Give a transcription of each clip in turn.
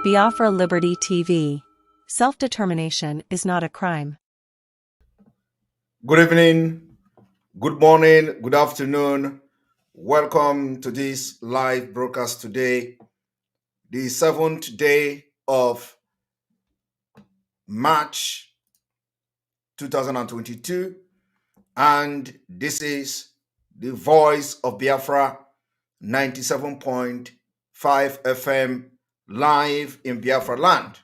Biafra Liberty TV. Self-determination is not a crime. Good evening, good morning, good afternoon. Welcome to this live broadcast today, the 7th day of March 2022. And this is the Voice of Biafra 97.5 FM live in Biafra land.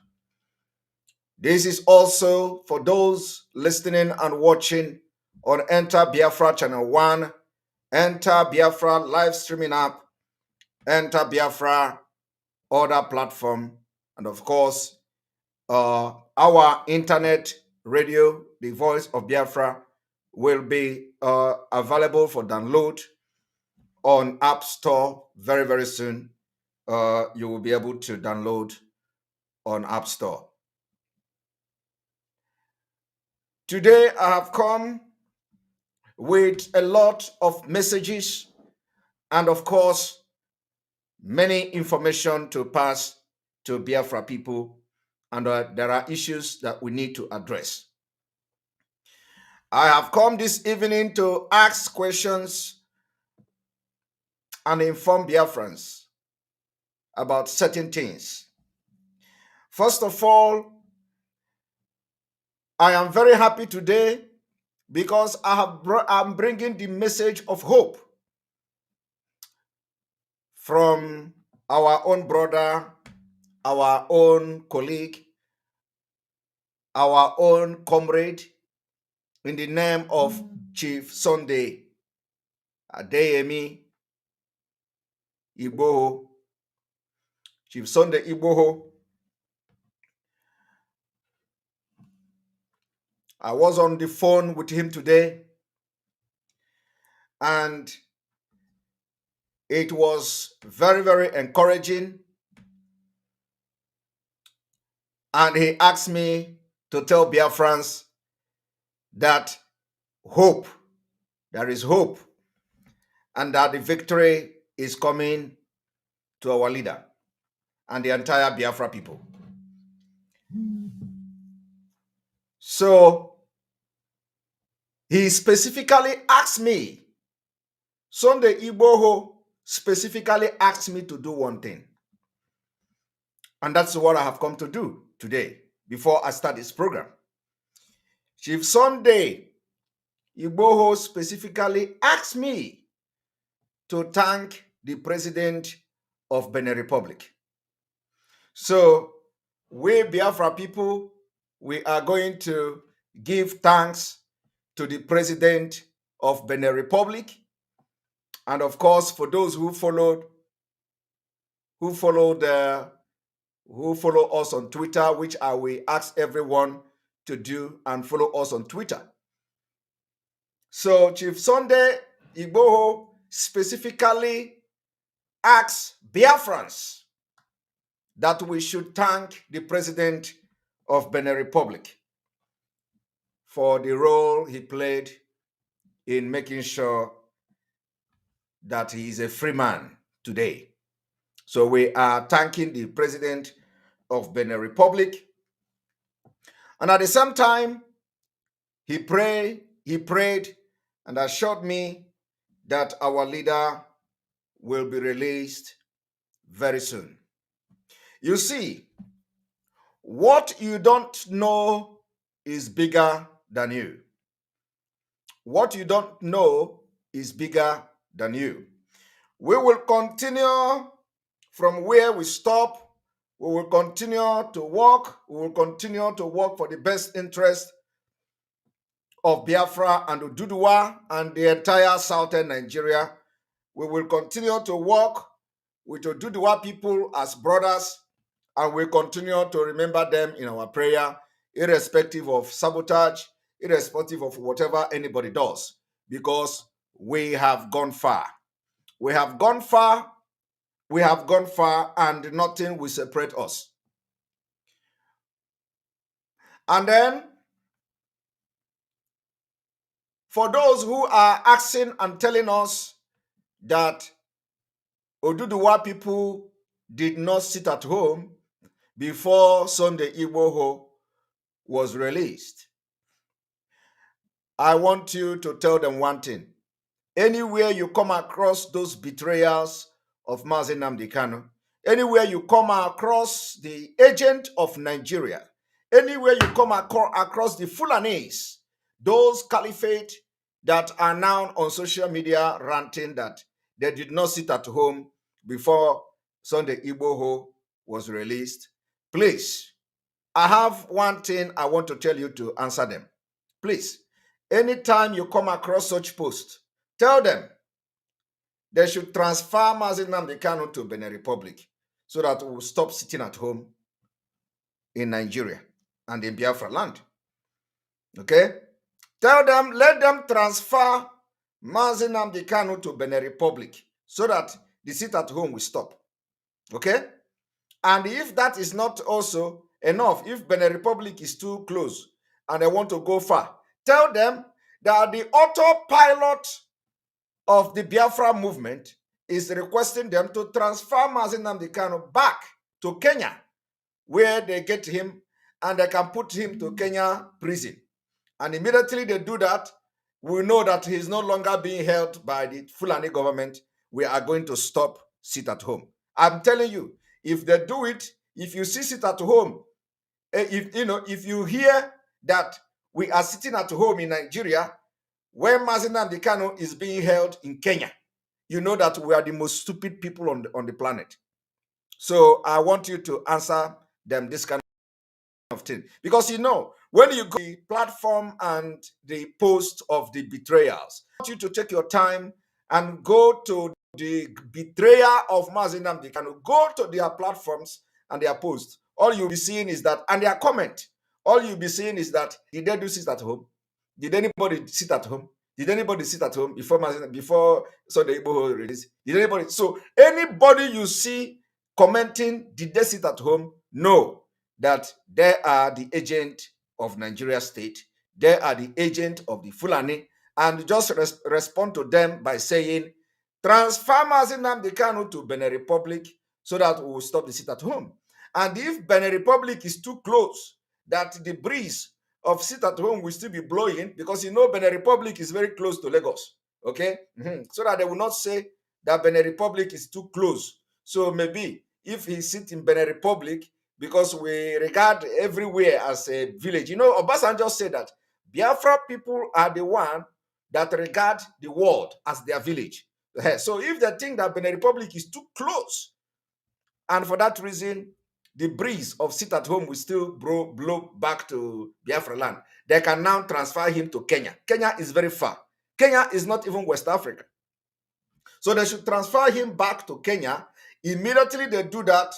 This is also for those listening and watching on Enter Biafra Channel 1, Enter Biafra live streaming app, Enter Biafra other platform, and of course, our internet radio, the Voice of Biafra, will be available for download on App Store very, very soon. You will be able to download on App Store. Today, I have come with a lot of messages and, of course, many information to pass to Biafra people, and there are issues that we need to address. I have come this evening to ask questions and inform Biafrans about certain things. First of all, I am very happy today because I'm bringing the message of hope from our own brother, our own colleague, our own comrade, in the name of Chief Sunday Adeyemi Igboho. Chief Sunday Igboho. I was on the phone with him today, and it was very, very encouraging. And he asked me to tell Biafrans that there is hope, and that the victory is coming to our leader and the entire Biafra people. So he specifically asked me, Sunday Igboho specifically asked me to do one thing. And that's what I have come to do today before I start this program. Chief Sunday Igboho specifically asked me to thank the president of Benin Republic. So we Biafra people, we are going to give thanks to the president of Benin Republic. And of course, for those who follow us on Twitter, which I will ask everyone to do and follow us on Twitter. So Chief Sunday Igboho specifically asked Biafrans that we should thank the president of Benin Republic for the role he played in making sure that he is a free man today. So we are thanking the president of Benin Republic. And at the same time, he prayed and assured me that our leader will be released very soon. You see, what you don't know is bigger than you. What you don't know is bigger than you. We will continue from where we stop. We will continue to work. We will continue to work for the best interest of Biafra and Oduduwa and the entire southern Nigeria. We will continue to work with Oduduwa people as brothers, and we continue to remember them in our prayer, irrespective of sabotage, irrespective of whatever anybody does, because we have gone far. We have gone far. We have gone far, and nothing will separate us. And then, for those who are asking and telling us that Oduduwa people did not sit at home before Sunday Igboho was released. I want you to tell them one thing. Anywhere you come across those betrayals of Mazi Nnamdi Kanu, anywhere you come across the agent of Nigeria, anywhere you come across the Fulanis, those caliphate that are now on social media ranting that they did not sit at home before Sunday Igboho was released, please, I have one thing I want to tell you to answer them. Please, anytime you come across such posts, tell them they should transfer Mazi Nnamdi Kanu to Benin Republic so that we will stop sitting at home in Nigeria and in Biafra land. Okay? Tell them, let them transfer Mazi Nnamdi Kanu to Benin Republic so that the sit at home will stop. Okay? And if that is not also enough, if Benin Republic is too close and they want to go far, tell them that the autopilot of the Biafra movement is requesting them to transfer Mazi Nnamdi Kanu back to Kenya, where they get him and they can put him to Kenya prison. And immediately they do that, we know that he is no longer being held by the Fulani government. We are going to stop sit at home. I'm telling you, if they do it, if you see sit at home, if you hear that we are sitting at home in Nigeria, when Mazi Nnamdi Kanu is being held in Kenya, you know that we are the most stupid people on the planet. So I want you to answer them this kind of thing. Because when you go to the platform and the post of the betrayals, I want you to take your time and go to the betrayer of Mazi Nnamdi Kanu. Go to their platforms and their posts. All you'll be seeing is that, and their comment, all you'll be seeing is that, did they do sit at home? Did anybody sit at home? Did anybody sit at home before Sunday Igboho release? Did anybody? So anybody you see commenting, did they sit at home? No, that they are the agent of Nigeria state. They are the agent of the Fulani, and just respond to them by saying, transfer Mazi Nnamdi Kanu to Benin Republic so that we will stop the sit at home. And if Benin Republic is too close, that the breeze of sit at home will still be blowing, because Benin Republic is very close to Lagos. Okay? So that they will not say that Benin Republic is too close. So maybe if he sits in Benin Republic, because we regard everywhere as a village. Obasanjo said that Biafra people are the one that regard the world as their village. So if they think that Benin Republic is too close, and for that reason, the breeze of sit at home will still blow back to Biafra land, they can now transfer him to Kenya. Kenya is very far. Kenya is not even West Africa. So they should transfer him back to Kenya. Immediately they do that,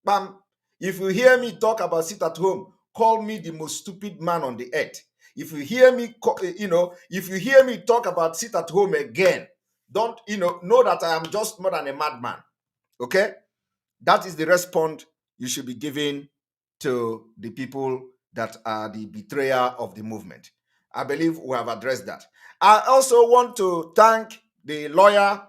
bam. If you hear me talk about sit at home, call me the most stupid man on the earth. If you hear me, if you hear me talk about sit at home again, don't, know that I am just more than a madman. Okay? That is the response you should be giving to the people that are the betrayer of the movement. I believe we have addressed that. I also want to thank the lawyer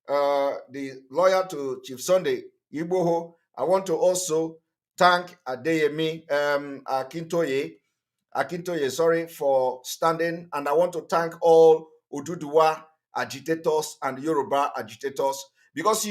to Chief Sunday Igboho. I want to also thank Adeyemi Akintoye, for standing, and I want to thank all Oduduwa agitators and Yoruba agitators, because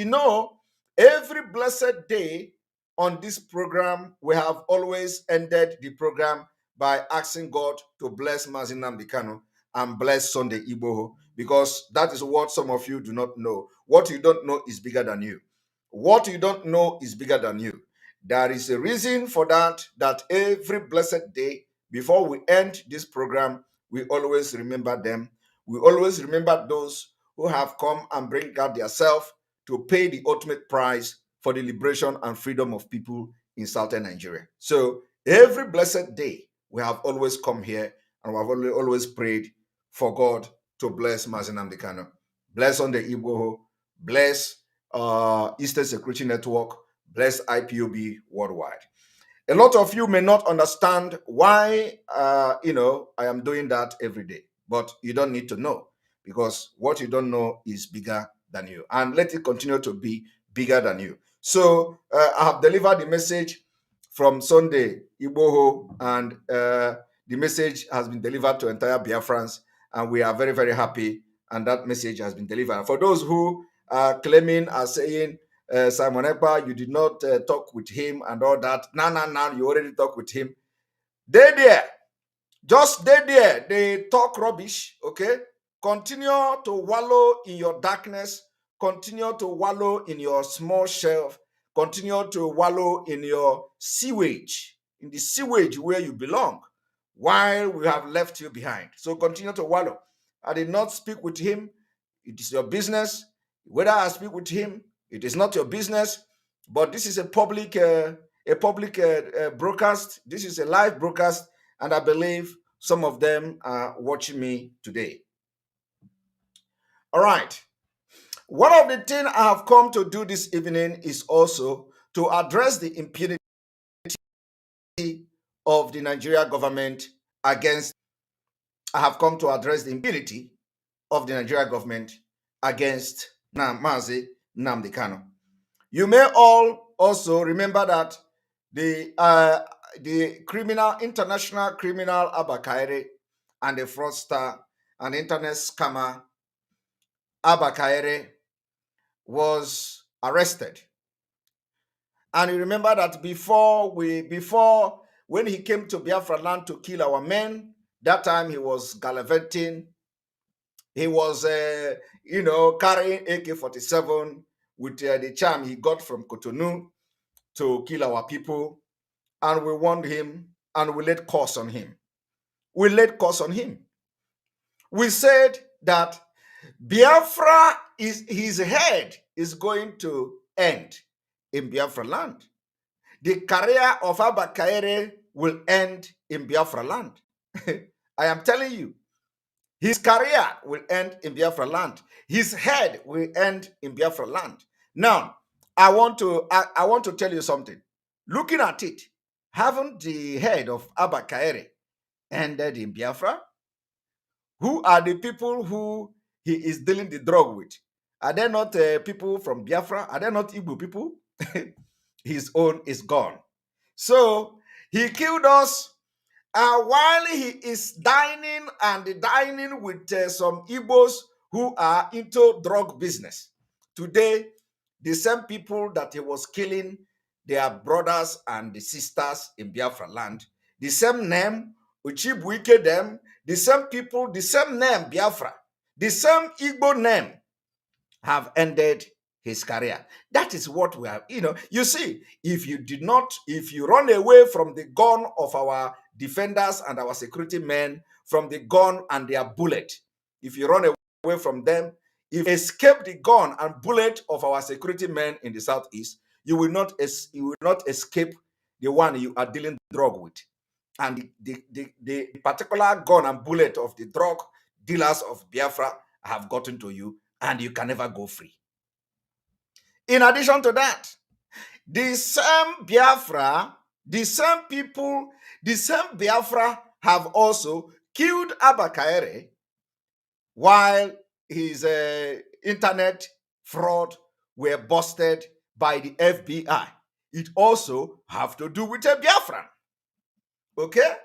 every blessed day on this program, we have always ended the program by asking God to bless Mazi Nnamdi Kanu and bless Sunday Igboho, because that is what some of you do not know. What you don't know is bigger than you. What you don't know is bigger than you. There is a reason for that every blessed day, before we end this program, we always remember them. We always remember those who have come and bring out their self to pay the ultimate price for the liberation and freedom of people in southern Nigeria. So every blessed day, we have always come here and we have always prayed for God to bless Mazi Nnamdi Kanu, bless Sunday Igboho, bless Eastern Security Network, bless IPOB worldwide. A lot of you may not understand why, I am doing that every day, but you don't need to know, because what you don't know is bigger than you, and let it continue to be bigger than you. So I have delivered the message. from Sunday, Igboho, and the message has been delivered to entire Biafrans, and we are very, very happy. And that message has been delivered. For those who are claiming, are saying, Simon Ekpa, you did not talk with him and all that. No, you already talked with him. They there. Just stay there. They talk rubbish, okay? Continue to wallow in your darkness. Continue to wallow in your small shelf. Continue to wallow in your sewage, in the sewage where you belong, while we have left you behind. So continue to wallow. I did not speak with him. It is your business. Whether I speak with him, it is not your business. But this is a public broadcast. This is a live broadcast, and I believe some of them are watching me today. All right. One of the things I have come to do this evening is also to address the impunity of the Nigeria government against. I have come to address the impunity of the Nigeria government against Mazi Nnamdi Kanu. You may all also remember that the international criminal Abba Kaire and the fraudster and internet scammer Abba Kaire was arrested. And you remember that before when he came to Biafra land to kill our men, that time he was gallivanting. He was, carrying AK-47 with the charm he got from Cotonou to kill our people. And we warned him and we laid curse on him. We laid curse on him. We said that Biafra his head is going to end in Biafra land. The career of Abba Kaire will end in Biafra land. I am telling you, his career will end in Biafra land. His head will end in Biafra land. Now, I want to tell you something. Looking at it, haven't the head of Abba Kaire ended in Biafra? Who are the people who he is dealing the drug with? Are they not people from Biafra? Are they not Igbo people? His own is gone. So he killed us while he is dining with some Igbos who are into drug business. Today, the same people that he was killing, their brothers and the sisters in Biafra land, the same name, Uchibuike them, the same people, the same name, Biafra, the same Igbo name have ended his career. That is what we have. You see, if you run away from the gun of our defenders and our security men, from the gun and their bullet, if you run away from them, if you escape the gun and bullet of our security men in the southeast, you will not escape the one you are dealing drug with. And the particular gun and bullet of the drug dealers of Biafra have gotten to you, and you can never go free. In addition to that, the same Biafra, the same people, the same Biafra have also killed Abba Kaire while his internet fraud were busted by the FBI. It also have to do with a Biafran. Okay?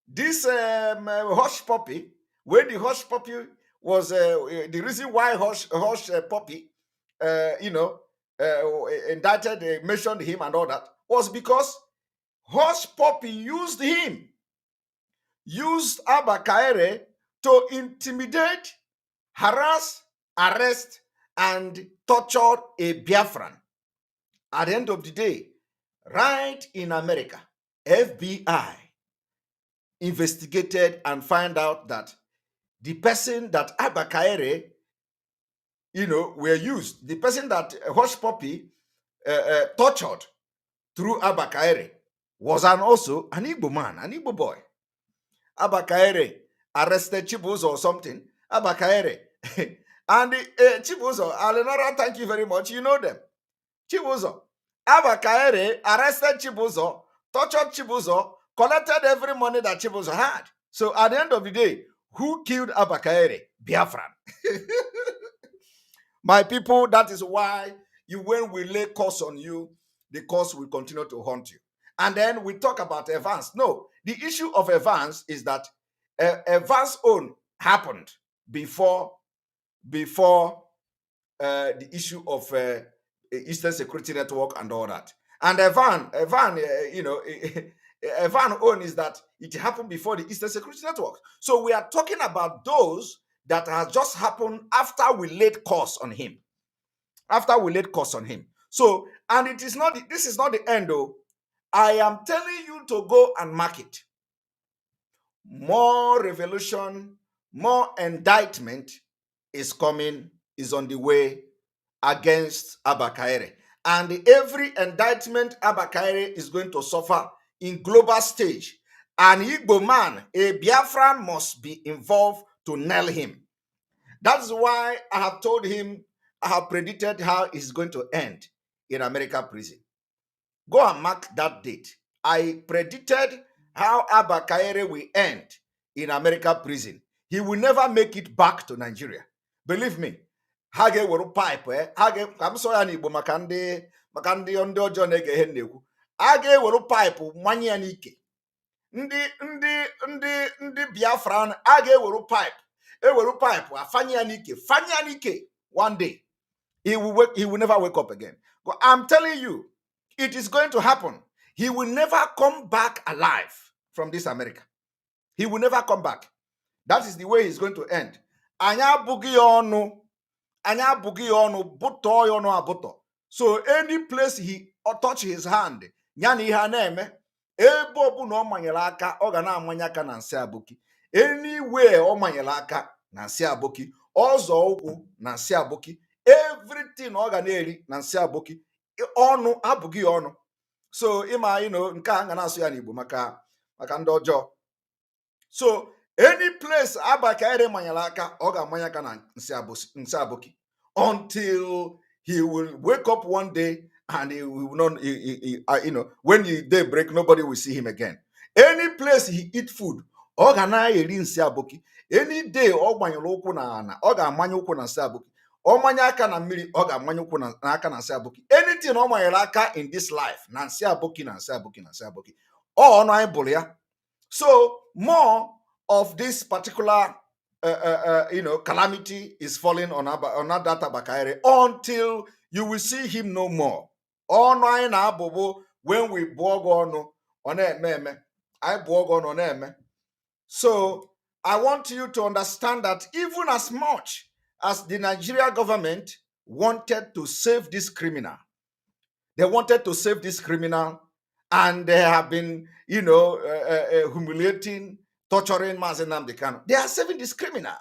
This hush puppy, when the hush puppy was the reason why hush puppy, indicted, mentioned him and all that, was because hush puppy used Abba Kaire to intimidate, harass, arrest, and torture a Biafran. At the end of the day, right in America, FBI investigated and find out that the person that Abba Kaire, were used, the person that Hush Puppy tortured through Abba Kaire was also an Igbo man, an Igbo boy. Abba Kaire arrested Chibuzo or something. Abba Kaire and Chibuzo, Alenora, thank you very much. You know them. Chibuzo. Abba Kaire arrested Chibuzo, tortured Chibuzo, collected every money that Chibuzo had. So at the end of the day, who killed Abba Kaire? Biafran. My people, that is why when we lay curse on you, the curse will continue to haunt you. and then we talk about Evans. No, the issue of Evans is that Evans' own happened before the issue of Eastern Security Network and all that. And Evan, Evan own is that it happened before the Eastern Security Network. So we are talking about those that has just happened after we laid course on him. After we laid course on him. So, and it is not, this is not the end though. I am telling you to go and mark it. More revolution, more indictment is coming, is on the way against Abba Kaire. And every indictment Abba Kaire is going to suffer in global stage. An Igbo man, a Biafran, must be involved to nail him. That's why I have told him, I have predicted how it's going to end in American prison. Go and mark that date. I predicted how Abba Kaire will end in American prison. He will never make it back to Nigeria. Believe me. Ha ga-ewere pipe ka m sọ ya n'Igbo maka ndị ọjọọ na-ege ihe na-ekwu. A ga-ewere pipe manye ya n'ike. Ndị Biafran a ga-ewere pipe afanye ya n'ike one day. He will never wake up again. But I'm telling you, it is going to happen. He will never come back alive from this America. He will never come back. That is the way he's going to end. Anya bugi onu buto yono abuto. So any place he touch his hand, nyani ihe na-eme, ebe ọbụna ọ manyere aka, ọ ga na-amanye aka na nsị abụki. Anywhere ọ manyere aka na nsị abụki, ọzọ ụkwụ na nsị abụki, everything ọ ga na-eri na nsị abụki, ọnụ abụghị ọnụ. So ịma nke a ga na-asụ ya n'Igbo maka ndị ọjọọ. So any place Abba Kaire manyere aka, ọ ga-amanye aka na nsị abụki until he will wake up one day and he will not, when the day break, nobody will see him again. Any place he eat food, ọ ga na-eri nsị abụki. Any day ọ gbanyere ụkwụ na ana, ọ ga-amanye ụkwụ na nsị abụki. Ọ manye aka na mmiri, ọ ga-amanye ụkwụ na aka na nsị abụki. Anything ọ manyere aka in this life, na nsị abụki na nsị abụki na nsị abụki. Ọ ọnụ anyị bụrụ ya. So more of this particular calamity is falling on that Abba Kaire until you will see him no more. Ọnụ anyị na-abụbụ when we bụọ gị ọnụ, ọ na-eme eme. Anyị bụọ gị ọnụ, ọ na-eme. So I want you to understand that even as much as the Nigeria government wanted to save this criminal, they wanted to save this criminal, and they have been, humiliating, torturing Mazi Nnamdi Kanu. They are saving this criminal.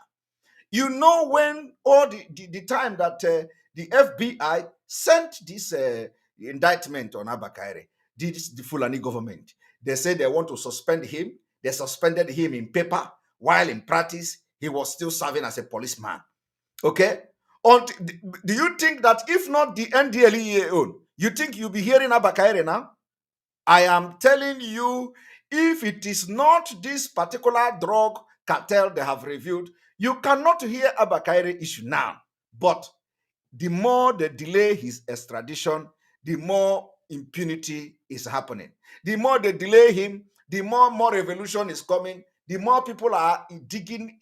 When all the time that the FBI sent this indictment on Abba Kaire, the Fulani government, they said they want to suspend him. They suspended him in paper, while in practice, he was still serving as a policeman. Okay? Do you think that if not the NDLEA own, you think you'll be hearing Abba Kaire now? I am telling you, if it is not this particular drug cartel they have reviewed, you cannot hear Abba Kaire issue now. But the more they delay his extradition, the more impunity is happening. The more they delay him, the more revolution is coming, the more people are digging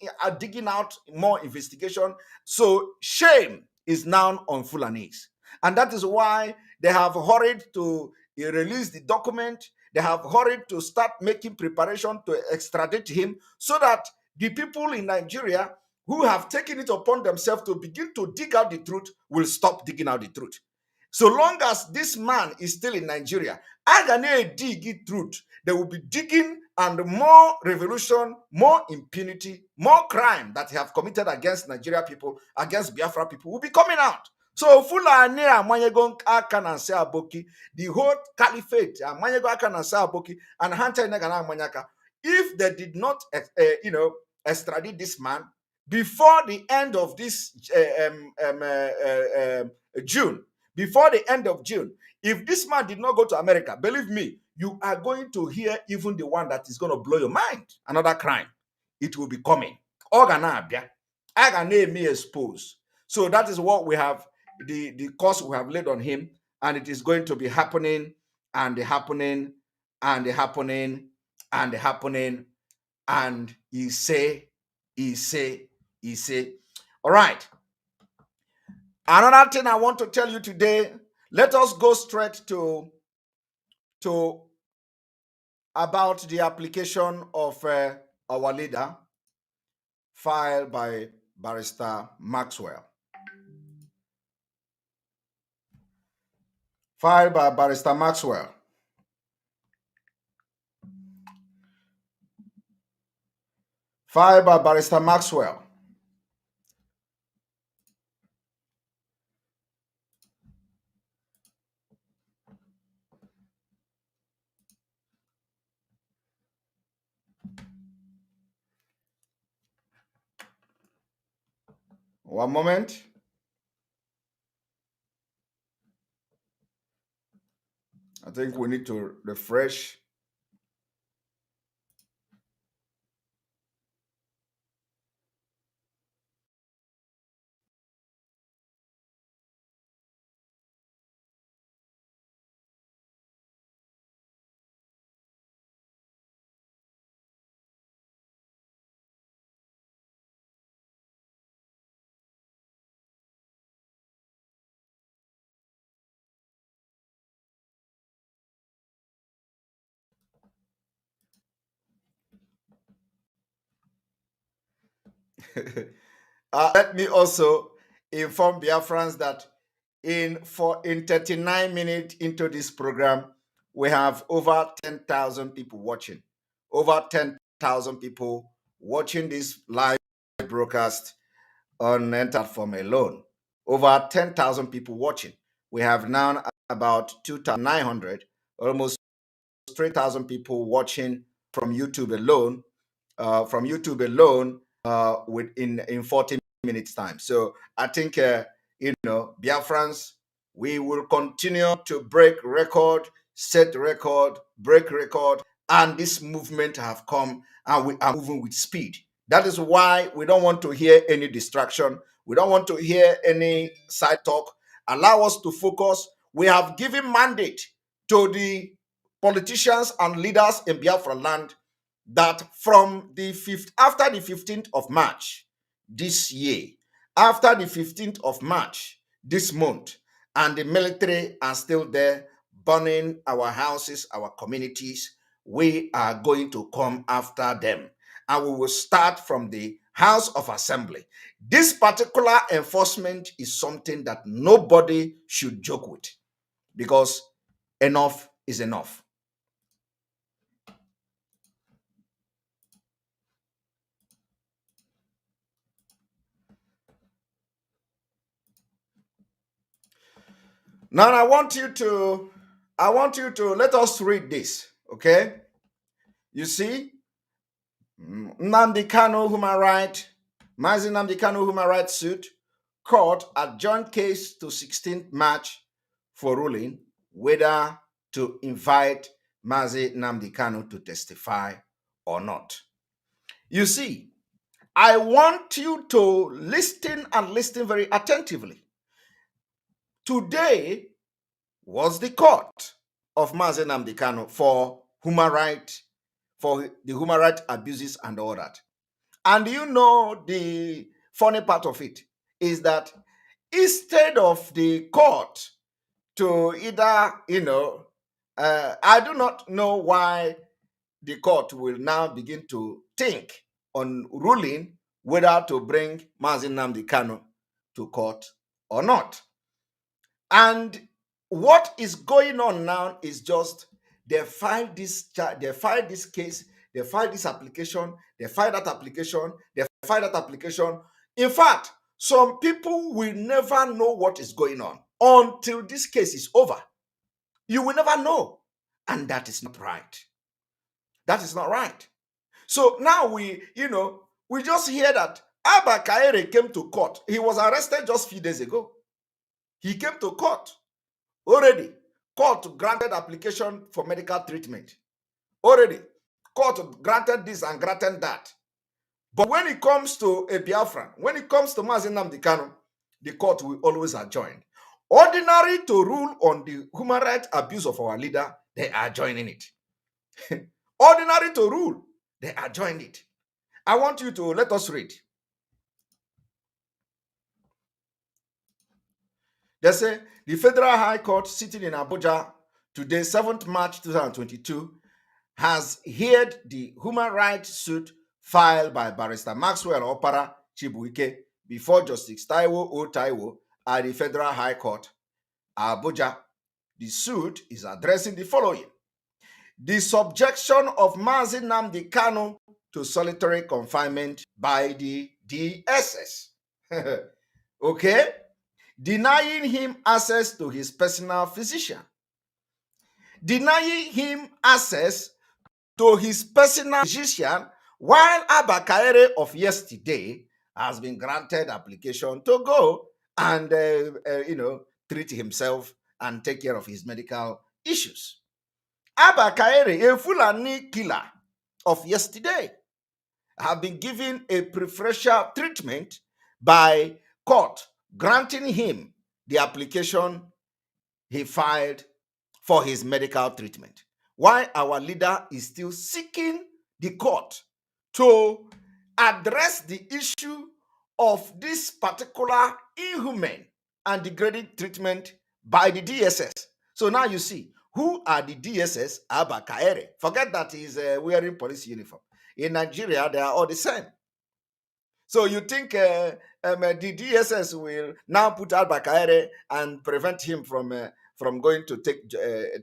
out more investigation. So shame is now on Fulanese. And that is why they have hurried to release the document. They have hurried to start making preparation to extradite him, so that the people in Nigeria who have taken it upon themselves to begin to dig out the truth will stop digging out the truth. So long as this man is still in Nigeria, Agane dig truth, they will be digging, and more revolution, more impunity, more crime that they have committed against Nigeria people, against Biafra people, will be coming out. So Fulani amanyego aka na nsị abụki, the whole caliphate amanyego aka na nsị abụki, and Hunter Negana amanyaka. If they did not, extradite this man before the end of this June, before the end of June, if this man did not go to America, believe me, you are going to hear even the one that is going to blow your mind. Another crime. It will be coming. Organabia. Agane me expose. So that is what we have, the course we have laid on him, and it is going to be happening and happening and happening and happening, and he say. All right. Another thing I want to tell you today, let us go straight to about the application of our leader filed by Barrister Maxwell. Filed by Barrister Maxwell. Filed by Barrister Maxwell. One moment. I think we need to refresh. Let me also inform Biafrans that in 39 minutes into this program, we have over 10,000 people watching. Over 10,000 people watching this live broadcast on platform alone. Over 10,000 people watching. We have now about 2,900, almost 3,000 people watching from YouTube alone. Within 40 minutes time. So I think Biafrans, we will continue to break record, set record, break record, and this movement have come and we are moving with speed. That is why we don't want to hear any distraction. We don't want to hear any side talk. Allow us to focus. We have given mandate to the politicians and leaders in Biafra land that from the after the 15th of March this year, after the 15th of March this month, and the military are still there burning our houses, our communities, we are going to come after them. And we will start from the House of Assembly. This particular enforcement is something that nobody should joke with, because enough is enough. Now I want you to let us read this, okay? You see, Nnamdi Kanu human right, Mazi Nnamdi Kanu human rights suit, court adjourned case to 16th March for ruling whether to invite Mazi Nnamdi Kanu to testify or not. You see, I want you to listen and listen very attentively. Today was the court of Mazi Nnamdi Kanu for the human right abuses and all that. And you know, the funny part of it is that instead of the court to either, I do not know why the court will now begin to think on ruling whether to bring Mazi Nnamdi Kanu to court or not. And what is going on now is just they filed this case, they filed this application, they filed that application, they filed that application. In fact, some people will never know what is going on until this case is over. You will never know. And that is not right. That is not right. So now we just hear that Abba Kaere came to court. He was arrested just a few days ago. He came to court. Already, court granted application for medical treatment. Already, court granted this and granted that. But when it comes to a Biafran, when it comes to Mazi Nnamdi Kanu, the court will always adjourn. Ordinary to rule on the human rights abuse of our leader, they are joining it. ordinary to rule. They adjourned it. I want you to let us read. They say the Federal High Court sitting in Abuja today, 7th March 2022, has heard the human rights suit filed by Barrister Maxwell Opara Chibuike before Justice Taiwo O. Taiwo at the Federal High Court, Abuja. The suit is addressing the following: the subjection of Mazi Nnamdi Kanu to solitary confinement by the DSS. Okay? Denying him access to his personal physician. Denying him access to his personal physician, while Abba Kaere of yesterday has been granted application to go and treat himself and take care of his medical issues. Abba Kaere, a Fulani killer of yesterday, have been given a preferential treatment by court, granting him the application he filed for his medical treatment. Why our leader is still seeking the court to address the issue of this particular inhuman and degrading treatment by the DSS. So now you see, who are the DSS? Abba Kaere. Forget that he's wearing police uniform. In Nigeria, they are all the same. So you think the DSS will now put Abba Kaere and prevent him from going to take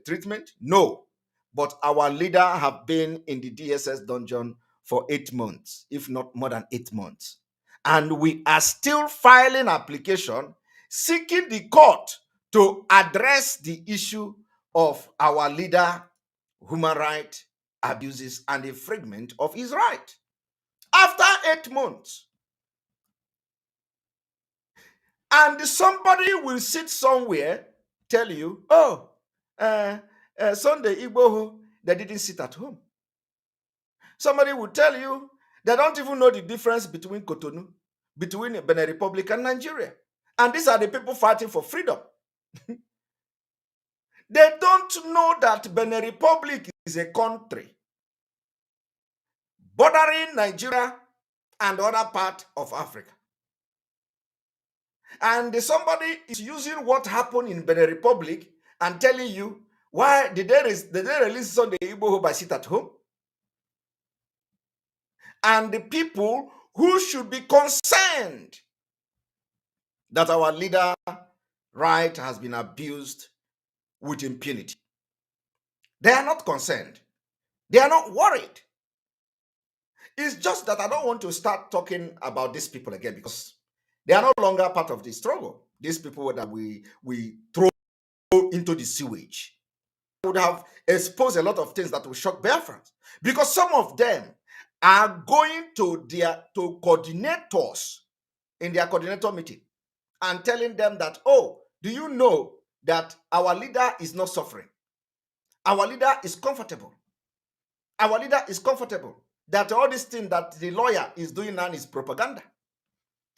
treatment? No. But our leader have been in the DSS dungeon for 8 months, if not more than 8 months. And we are still filing application seeking the court to address the issue of our leader human rights abuses and infringement of his right. After 8 months. And somebody will sit somewhere, tell you, oh, Sunday Igboho, they didn't sit at home. Somebody will tell you they don't even know the difference between Cotonou, between Benin Republic and Nigeria. And these are the people fighting for freedom. They don't know that Benin Republic is a country bordering Nigeria and other part of Africa. And somebody is using what happened in Benin Republic and telling you, why did they release Sunday Igboho by sit at home? And the people who should be concerned that our leader right has been abused with impunity. They are not concerned. They are not worried. It's just that I don't want to start talking about these people again because they are no longer part of the struggle. These people that we throw into the sewage would have exposed a lot of things that will shock Biafrans, because some of them are going to coordinators in their coordinator meeting and telling them that, oh, do you know that our leader is not suffering? Our leader is comfortable. Our leader is comfortable. That all this thing that the lawyer is doing now is propaganda.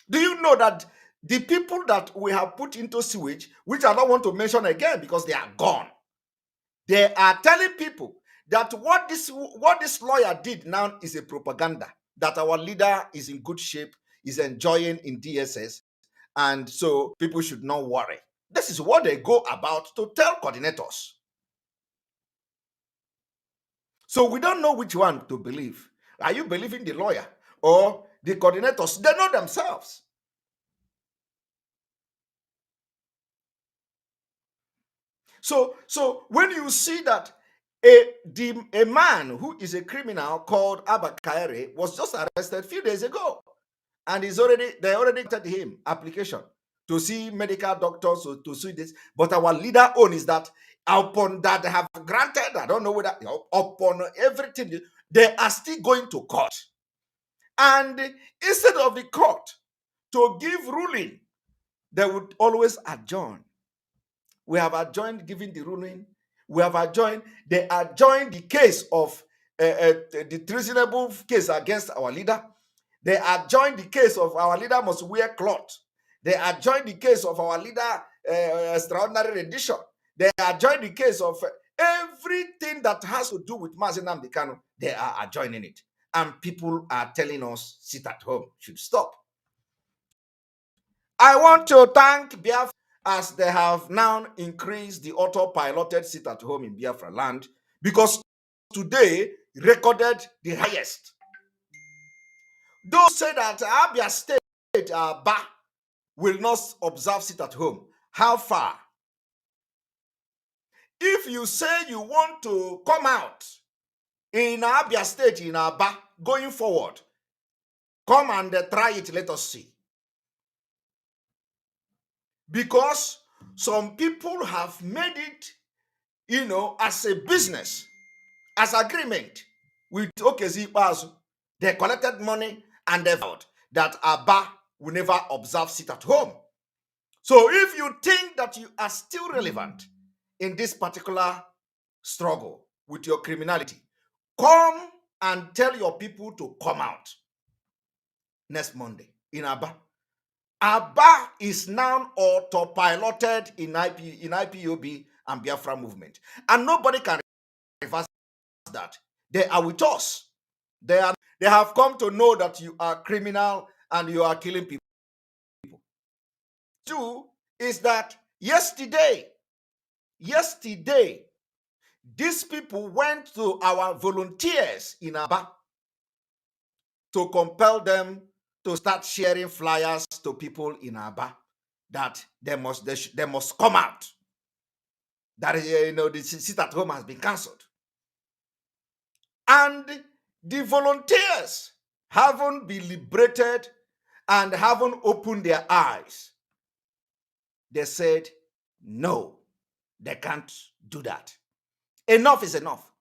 Do you know that the people that we have put into sewage, which I don't want to mention again because they are gone, they are telling people that what this lawyer did now is a propaganda, that our leader is in good shape, is enjoying in DSS, and so people should not worry. This is what they go about to tell coordinators. So we don't know which one to believe. Are you believing the lawyer or the coordinators? They know themselves. So when you see that a man who is a criminal called Abba Kaere was just arrested a few days ago, and they already granted him application to see medical doctors, to see this. But our leader own is that upon that they have granted, I don't know whether upon everything, they are still going to court. And instead of the court to give ruling, they would always adjourn. We have adjourned giving the ruling. We have adjourned. They adjourned the case of the treasonable case against our leader. They adjourned the case of our leader must wear cloth. They adjourned the case of our leader extraordinary rendition. They adjourned the case of Everything that has to do with Mazi Nnamdi Kanu, they are joining it. And people are telling us, sit at home, should stop. I want to thank Biafra as they have now increased the autopiloted sit at home in Biafra land, because today recorded the highest. Those say that Abia State, Aba, will not observe sit at home. How far? If you say you want to come out in Abia State, in Aba, going forward, come and try it, let us see. Because some people have made it, as a business, as agreement with Okezi Ikpeazu. They collected money and they vowed that Aba will never observe sit at home. So if you think that you are still relevant in this particular struggle with your criminality, come and tell your people to come out next Monday in Aba. Aba is now autopiloted in IPOB and Biafra movement. And nobody can reverse that. They are with us. They have come to know that you are criminal and you are killing people. Two is that yesterday, these people went to our volunteers in Aba to compel them to start sharing flyers to people in Aba that they must come out. That the sit at home has been cancelled. And the volunteers haven't been liberated and haven't opened their eyes. They said, no, they can't do that. Enough is enough.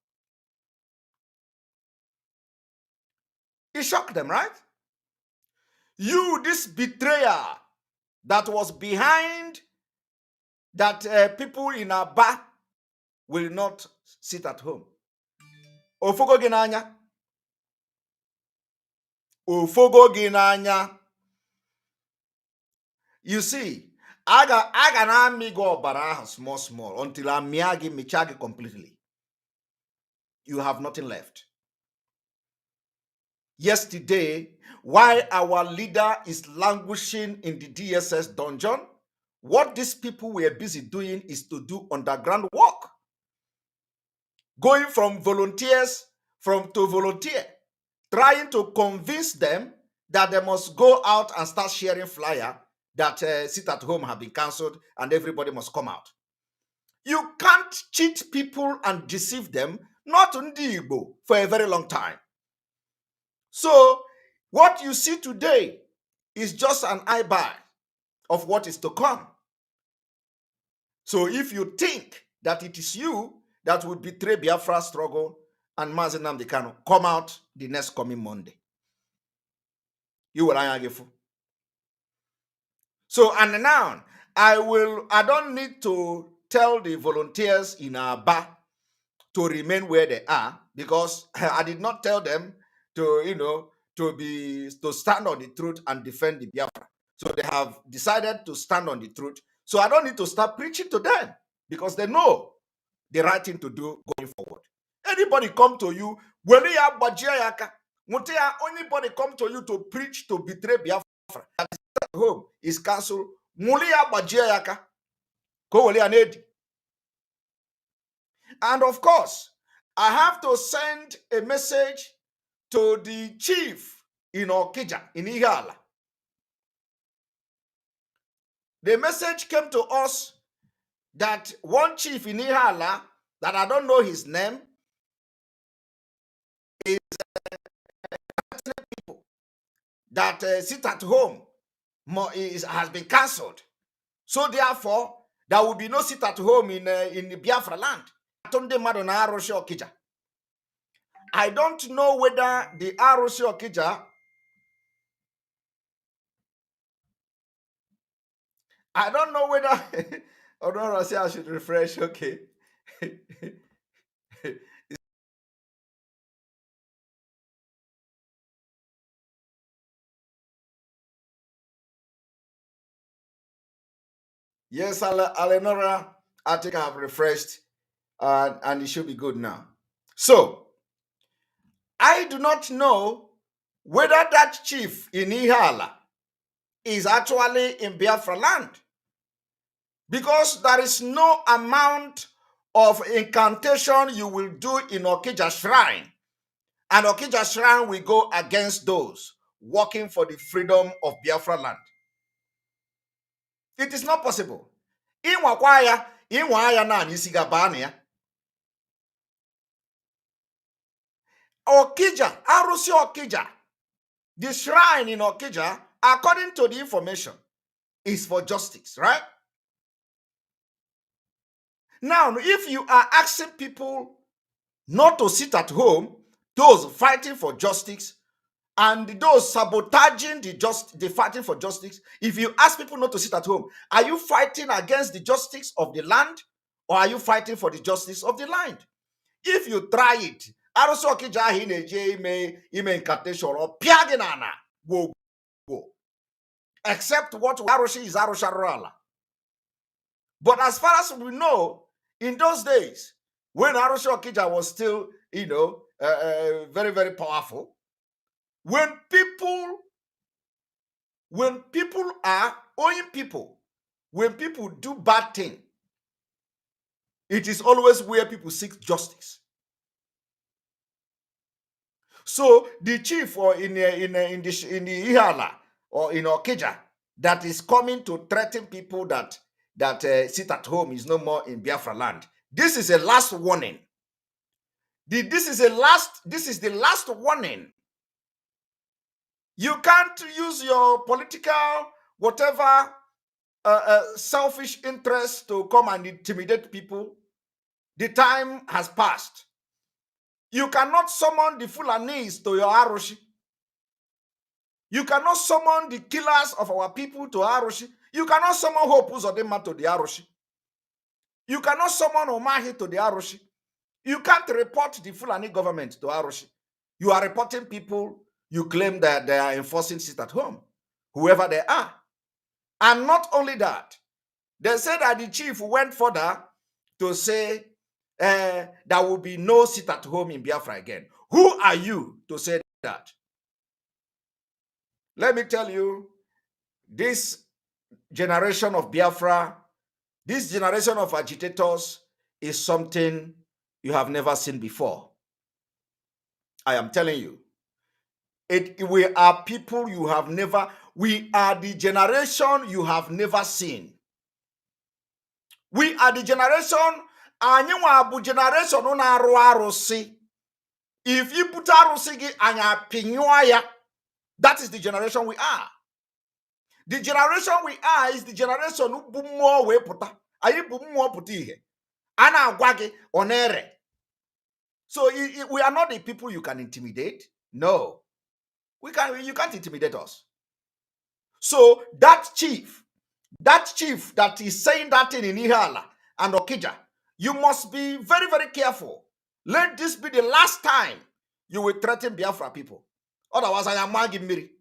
It shocked them, right? You, this betrayer that was behind that people in Aba will not sit at home. Ofogo ginanya. Ofogo ginanya. You see, I ga na go ọbara small until I miagi completely. You have nothing left. Yesterday, while our leader is languishing in the DSS dungeon, what these people were busy doing is to do underground work. Going from volunteers to volunteer, trying to convince them that they must go out and start sharing flyer that sit at home have been cancelled and everybody must come out. You can't cheat people and deceive them, not Ndi Igbo, for a very long time. So what you see today is just an eyeball of what is to come. So if you think that it is you that will betray Biafra struggle and Mazi Nnamdi Kanu, come out the next coming Monday. You will ayagefu. So, and now I don't need to tell the volunteers in Aba to remain where they are, because I did not tell them to stand on the truth and defend the Biafra. So they have decided to stand on the truth. So I don't need to start preaching to them, because they know the right thing to do going forward. Anybody come to you, anybody come to you to preach to betray Biafra, that is at home is cancelled. And of course, I have to send a message to the chief in Okija, in Igala. The message came to us that one chief in Ihala, that I don't know his name, is people that sit at home has been cancelled. So therefore, there will be no sit at home in Biafra land. I don't know whether the Arosi Okija, I don't know whether, I don't know, I should refresh, okay. Yes, Alenora, I think I have refreshed. and it should be good now. So I do not know whether that chief in Ihala is actually in Biafra land, because there is no amount of incantation you will do in Okija Shrine, and Okija Shrine will go against those working for the freedom of Biafra land. It is not possible. Inwa ya na nisiga bani ya. Okija, Arusi Okija, the shrine in Okija, according to the information, is for justice, right? Now, if you are asking people not to sit at home, those fighting for justice and those sabotaging the fighting for justice, if you ask people not to sit at home, are you fighting against the justice of the land, or are you fighting for the justice of the land? If you try it, Arusi Okija ime incantation or piaginana go. Except what Arushi is Arusha Rala. But as far as we know, in those days, when Arusha Okija was still, very, very powerful, when people are owing people, when people do bad thing, it is always where people seek justice. So the chief, or in the Ihala or in Okija, that is coming to threaten people that sit at home is no more in Biafra land. This is a last warning. This is the last warning. You can't use your political whatever selfish interest to come and intimidate people. The time has passed. You cannot summon the Fulanis to your Aroshi. You cannot summon the killers of our people to Aroshi. You cannot summon Hope Uzodinma to the Aroshi. You cannot summon Omahi to the Aroshi. You can't report the Fulani government to Aroshi. You are reporting people you claim that they are enforcing sit at home, whoever they are. And not only that, they said that the chief went further to say there will be no sit at home in Biafra again. Who are you to say that? Let me tell you, this generation of Biafra, this generation of agitators is something you have never seen before. I am telling you. We are people you have never, we are the generation you have never seen. We are the generation, anyị generation na-arụ arụsị. If you put arụsị gị, anyị apịnyụọ ya. That is the generation we are. The generation we are is the generation who bụ mmụọ wee pụta. Anyị bụ mmụọ pụta ihe. A na-agwa gị onere. So we are not the people you can intimidate. No. You can't intimidate us. So that chief that is saying that thing in Ihala and Okija, you must be very, very careful. Let this be the last time you will threaten Biafra people. Otherwise, I am margin miri.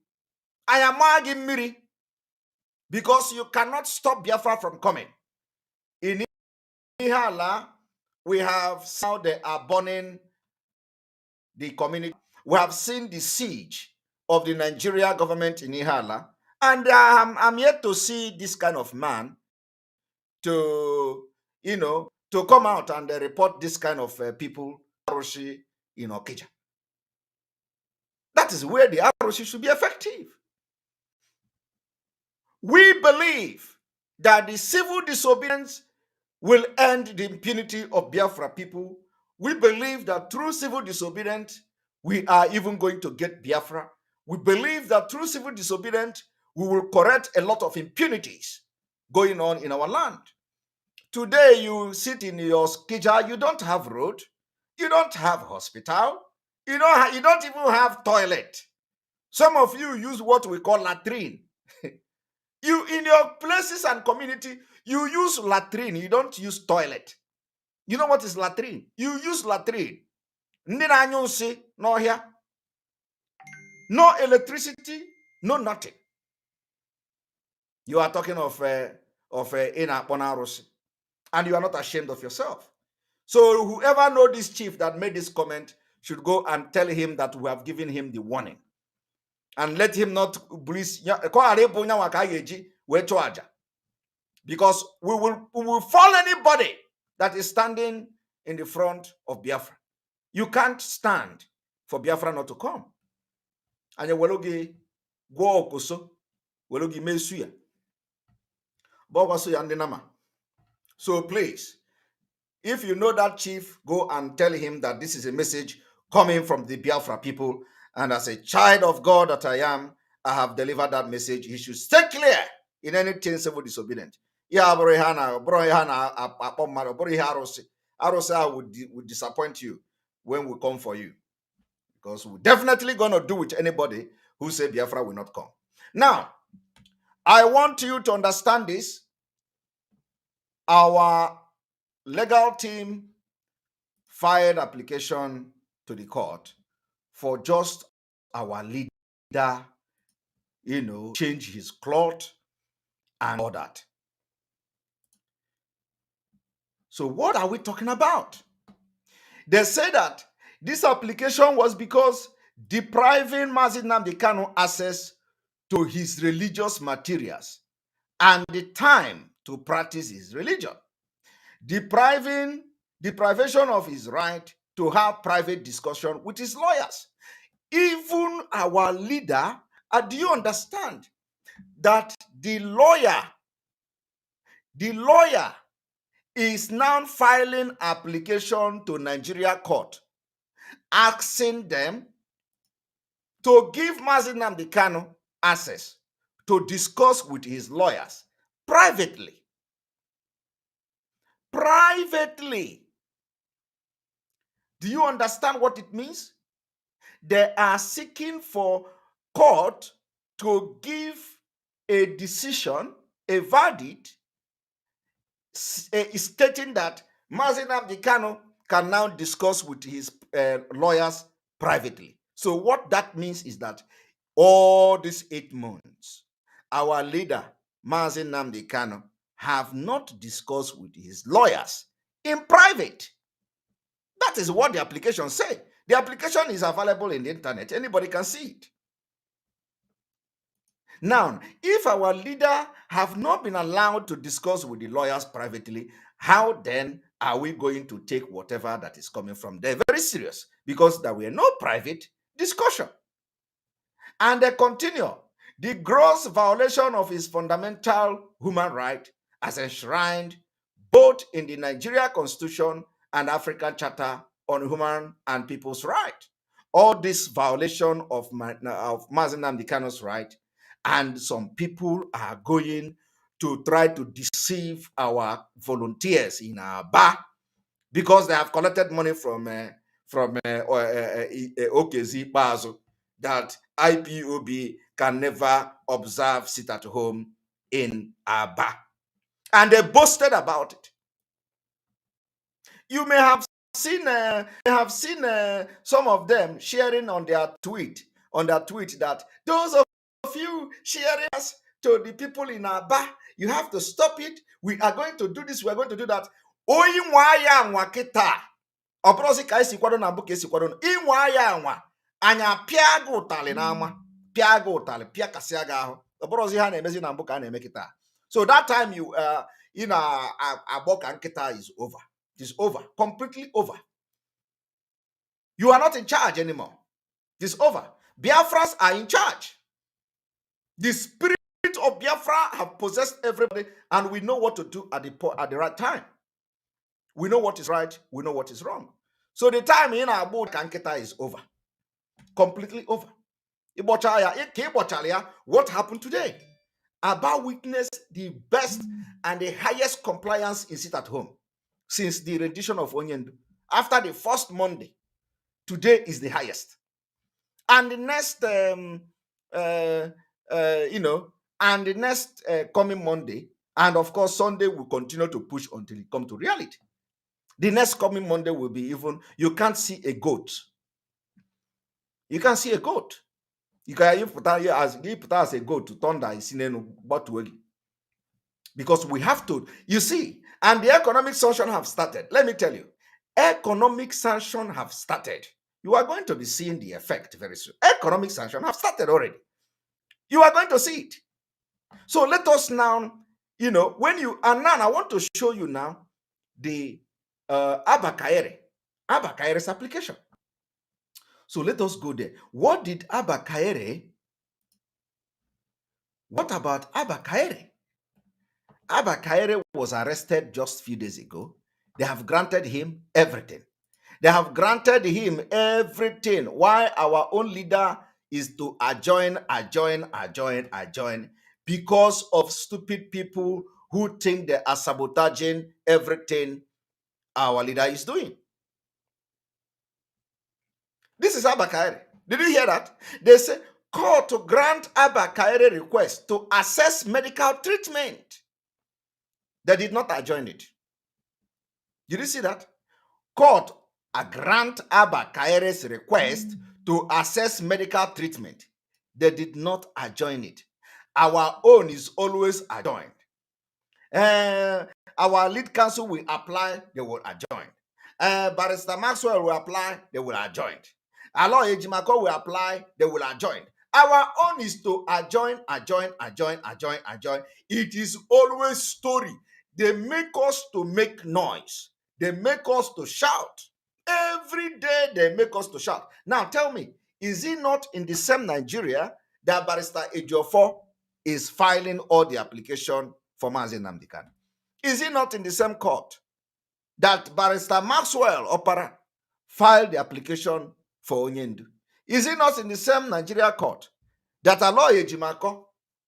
I am margin miri. Because you cannot stop Biafra from coming. In Ihala, we have how they are burning the community. We have seen the siege of the Nigeria government in Ihala. And I'm yet to see this kind of man to come out and report this kind of people, Aroshi in Okija. That is where the Aroshi should be effective. We believe that the civil disobedience will end the impunity of Biafra people. We believe that through civil disobedience, we are even going to get Biafra. We believe that through civil disobedience, we will correct a lot of impunities going on in our land. Today, you sit in your Skija, you don't have road, you don't have hospital, you don't even have toilet. Some of you use what we call latrine. You, in your places and community, you use latrine, you don't use toilet. You know what is latrine? You use latrine. No here. No electricity, no nothing. You are talking of Ina Ponaros, and you are not ashamed of yourself. So whoever know this chief that made this comment should go and tell him that we have given him the warning. And let him not because we will fall anybody that is standing in the front of Biafra. You can't stand for Biafra not to come. And you will go okoso, will mesuya. So please, if you know that chief, go and tell him that this is a message coming from the Biafra people. And as a child of God that I am, I have delivered that message. He should stay clear in anything civil disobedient. Arosa would disappoint you when we come for you. Because we're definitely going to do with anybody who say Biafra will not come. Now, I want you to understand this. Our legal team filed application to the court for just our leader, change his cloth and all that. So what are we talking about? They say that this application was because depriving Mazi Nnamdi Kanu access to his religious materials and the time to practice his religion. Deprivation of his right to have private discussion with his lawyers. Even our leader, do you understand that the lawyer is now filing application to Nigeria court asking them to give Mazi Nnamdi Kanu access to discuss with his lawyers privately. Do you understand what it means? They are seeking for court to give a decision, a verdict, stating that Mazi Nnamdi Kanu can now discuss with his lawyers privately. So what that means is that all these 8 months, our leader, Mazi Nnamdi Kanu, have not discussed with his lawyers in private. That is what the application says. The application is available in the internet. Anybody can see it. Now, if our leader have not been allowed to discuss with the lawyers privately, how then are we going to take whatever that is coming from there very serious? Because there were no private discussion. And they continue. The gross violation of his fundamental human right as enshrined both in the Nigeria Constitution and African Charter on Human and People's Rights. All this violation of Mazi Nnamdi Kanu's right, and some people are going to try to deceive our volunteers in our bar because they have collected money from OKZ Bazo that IPOB can never observe sit at home in Aba. And they boasted about it. You may have seen some of them sharing on their tweet that those of you sharing us to the people in Aba, you have to stop it. We are going to do this, we are going to do that. Ọbụrụzi ka esi kwado na mbụ ka esi kwado inwe anya anwa anya pịa gị ụtalị n'ama pịa gị ụtalị pịa kasịa gị ahụ ọbụrụzi ha na-emezi na mbụ ka a na-eme kịta. So that time you agbọ ka nkịta is over. It is over, completely over. You are not in charge anymore. It is over. Biafras are in charge. The spirit of Biafra have possessed everybody, and we know what to do at the right time. We know what is right, we know what is wrong. So the time in our board Kanketa is over. Completely over. What happened today? Aba witnessed the best and the highest compliance in sit at home since the rendition of Onyendu. After the first Monday, today is the highest. And the next and the next coming Monday, and of course Sunday will continue to push until it comes to reality. The next coming Monday will be even, you can't see a goat. You can't see a goat. You can put out as a goat to thunder because we have to, you see, and the economic sanction have started. Let me tell you, Economic sanction have started. You are going to be seeing the effect very soon. Economic sanction have started already. You are going to see it. So let us now, when you and now I want to show you now the Abakaere's application. So let us go there. What about Abakaere? Abakaere was arrested just a few days ago. They have granted him everything. They have granted him everything. Why our own leader is to adjoin, because of stupid people who think they are sabotaging everything our leader is doing. This is Abakaere. Did you hear that? They say, call to grant Abakaere request to assess medical treatment. They did not adjoin it. Did you see that? Court grant Abakaere's request to assess medical treatment. They did not adjoin it. Our own is always adjoined. Our lead counsel will apply, they will adjoin. Barrister Maxwell will apply, they will adjoin. Alo Ejimako will apply, they will adjoin. Our own is to adjoin. It is always story. They make us to make noise. They make us to shout. Every day they make us to shout. Now tell me, is it not in the same Nigeria that Barrister Ejiofor is filing all the application for Mazi Nnamdi Kanu? Is it not in the same court that Barrister Maxwell Opara filed the application for Onyendu? Is it not in the same Nigeria court that Alo Ejimako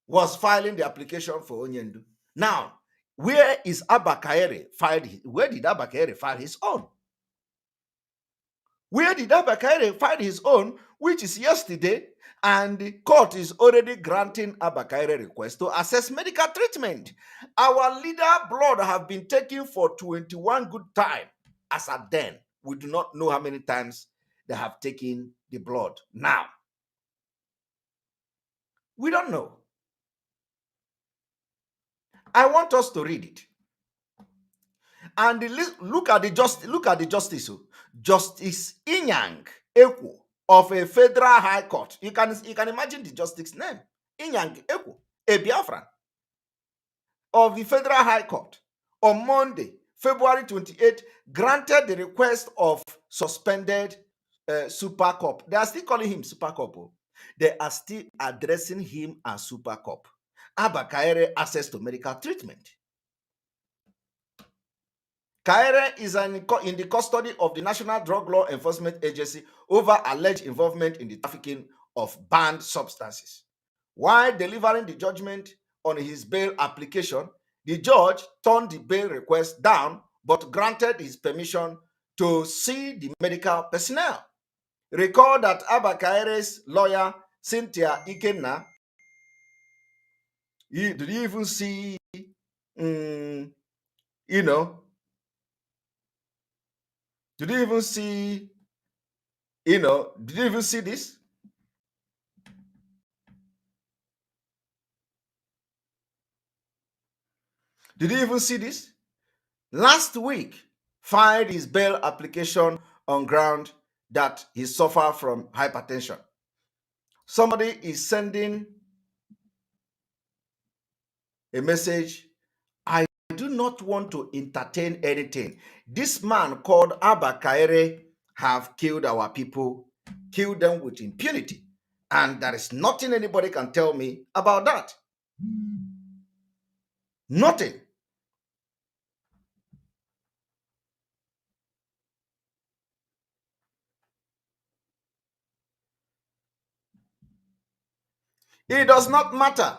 was filing the application for Onyendu? Now, where is Abakaere filed? Where did Abakaere file his own? Where did Abakaere file his own, which is yesterday, and the court is already granting Abakaere request to assess medical treatment? Our leader blood have been taken for 21 good time. As at then, we do not know how many times they have taken the blood. Now, we don't know. I want us to read it. And look at the justice. Justice Inyang Ekwo of a federal high court. You can imagine the justice name. Inyang Ekwo, a Biafran of the federal high court, on Monday, February 28, granted the request of suspended Super Cop. They are still calling him Super Cop. They are still addressing him as Super Cop. Abakaere access to medical treatment. Kaere is in the custody of the National Drug Law Enforcement Agency over alleged involvement in the trafficking of banned substances. While delivering the judgment on his bail application, the judge turned the bail request down but granted his permission to see the medical personnel. Recall that Abakaere's lawyer, Cynthia Ikenna, did you even see, did you even see, did you even see this? Did you even see this? Last week, filed his bail application on ground that he suffered from hypertension. Somebody is sending a message. I do not want to entertain anything. This man called Abakaere have killed our people, killed them with impunity. And there is nothing anybody can tell me about that. Nothing. It does not matter.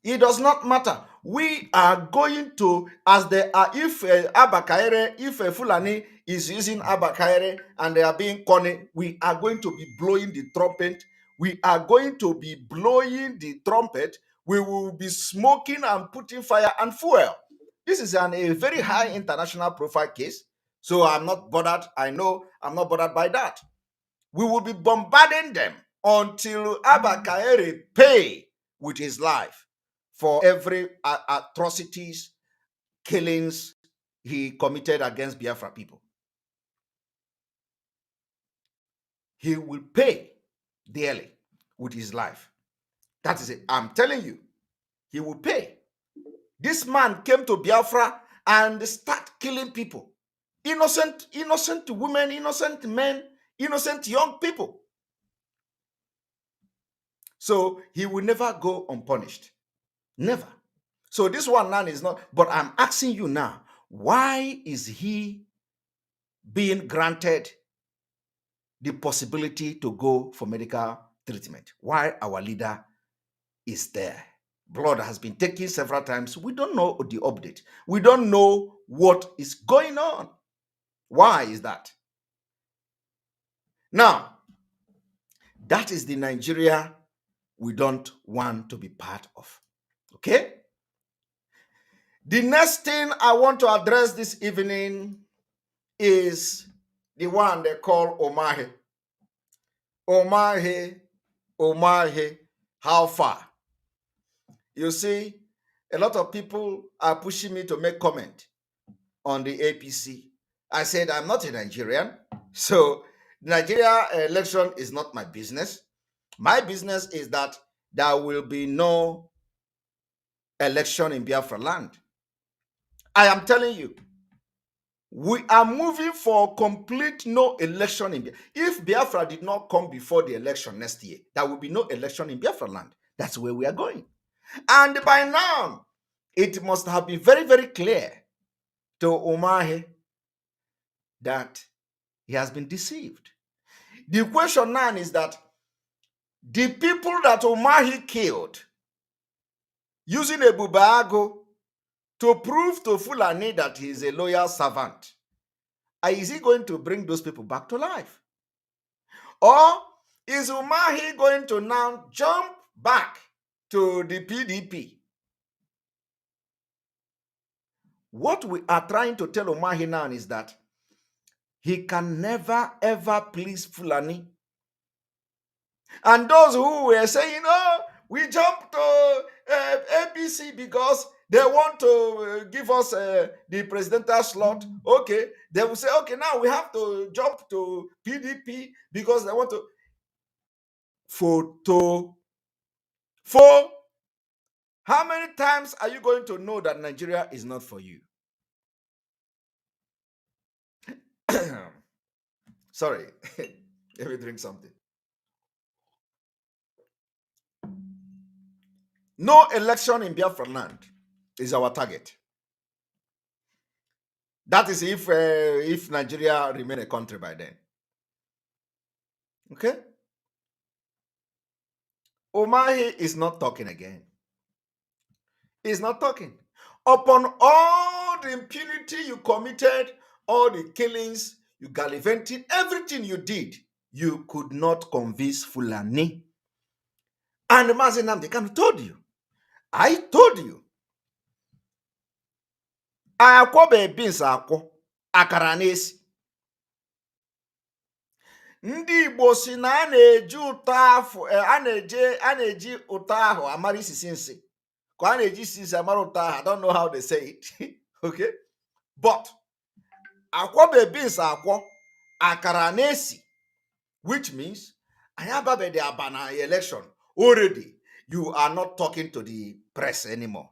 It does not matter. We are going to, as they are, if Abakaere, if Fulani is using Abakaere and they are being cunning, we are going to be blowing the trumpet. We are going to be blowing the trumpet. We will be smoking and putting fire and fuel. This is a very high international profile case. So I'm not bothered. I know I'm not bothered by that. We will be bombarding them until Abakaere pay with his life for every atrocities, killings he committed against Biafra people. he will pay dearly with his life. That is it. I'm telling you, he will pay. This man came to Biafra and start killing people. Innocent women, innocent men, innocent young people. So he will never go unpunished. Never. So this one now is not, but I'm asking you now, why is he being granted the possibility to go for medical treatment? Why our leader is there? Blood has been taken several times. We don't know the update. We don't know what is going on. Why is that? Now, that is the Nigeria we don't want to be part of. Okay? The next thing I want to address this evening is the one they call Omahe. Omahe, how far? You see, a lot of people are pushing me to make comment on the APC. I said, I'm not a Nigerian, so Nigeria election is not my business. My business is that there will be no election in Biafra land. I am telling you, we are moving for complete no election in Biafra. If Biafra did not come before the election next year, there will be no election in Biafra land. That's where we are going. And by now, it must have been very, very clear to Omahe that he has been deceived. The question now is that the people that Omahe killed using a bubago to prove to Fulani that he is a loyal servant, is he going to bring those people back to life? Or is Umahi going to now jump back to the PDP? What we are trying to tell Umahi now is that he can never ever please Fulani. And those who were saying, oh, we jumped to APC because they want to give us the presidential slot. Okay, they will say, okay, now we have to jump to PDP because they want to. Photo. For how many times are you going to know that Nigeria is not for you? Sorry, let me drink something. No election in Biafra land is our target. That is if Nigeria remain a country by then. Okay? Omahi is not talking again. He's not talking. Upon all the impunity you committed, all the killings, you gallivanted, everything you did, you could not convince Fulani. And Mazi Nnamdi Kanu told you. I told you. Akwobe beans akwo, akara n'esi. Ndị Igbo si na a na-eji ụtọ afọ a na-eji ụtọ ahụ amara isisi nsị. Ka a na-eji isisi amara ụtọ ahụ. I don't know how they say it. Okay? But akwobe beans akwo, akara n'esi, which means ayababede abana election. Already, you are not talking to the press anymore.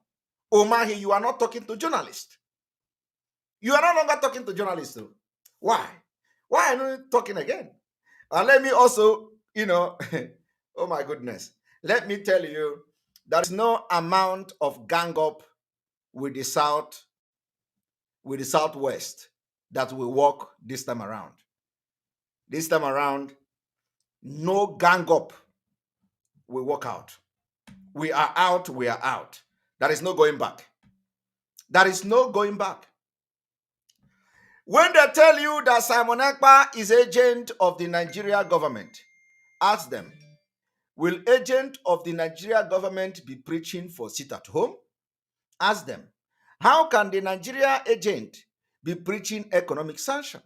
Omahi, you are not talking to journalists. You are no longer talking to journalists. Though. Why? Why are you talking again? And let me also, oh my goodness. Let me tell you, there is no amount of gang up with the Southwest that will work this time around. This time around, no gang up will work out. We are out, we are out. There is no going back. There is no going back. When they tell you that Simon Ekpa is agent of the Nigeria government, ask them, will agent of the Nigeria government be preaching for sit at home? Ask them, how can the Nigeria agent be preaching economic sanction?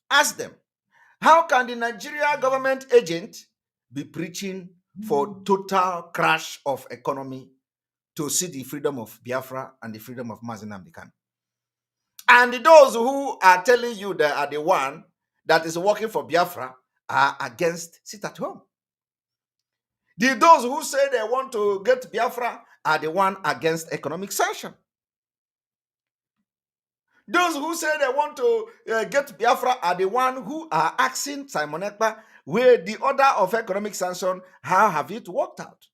Ask them, how can the Nigeria government agent be preaching for total crash of economy to see the freedom of Biafra and the freedom of Mazi Nnamdi Kanu? And those who are telling you they are the one that is working for Biafra are against sit at home. Those who say they want to get Biafra are the one against economic sanction. Those who say they want to get Biafra are the one who are asking Simon Ekpa, where the order of economic sanction, how have it worked out?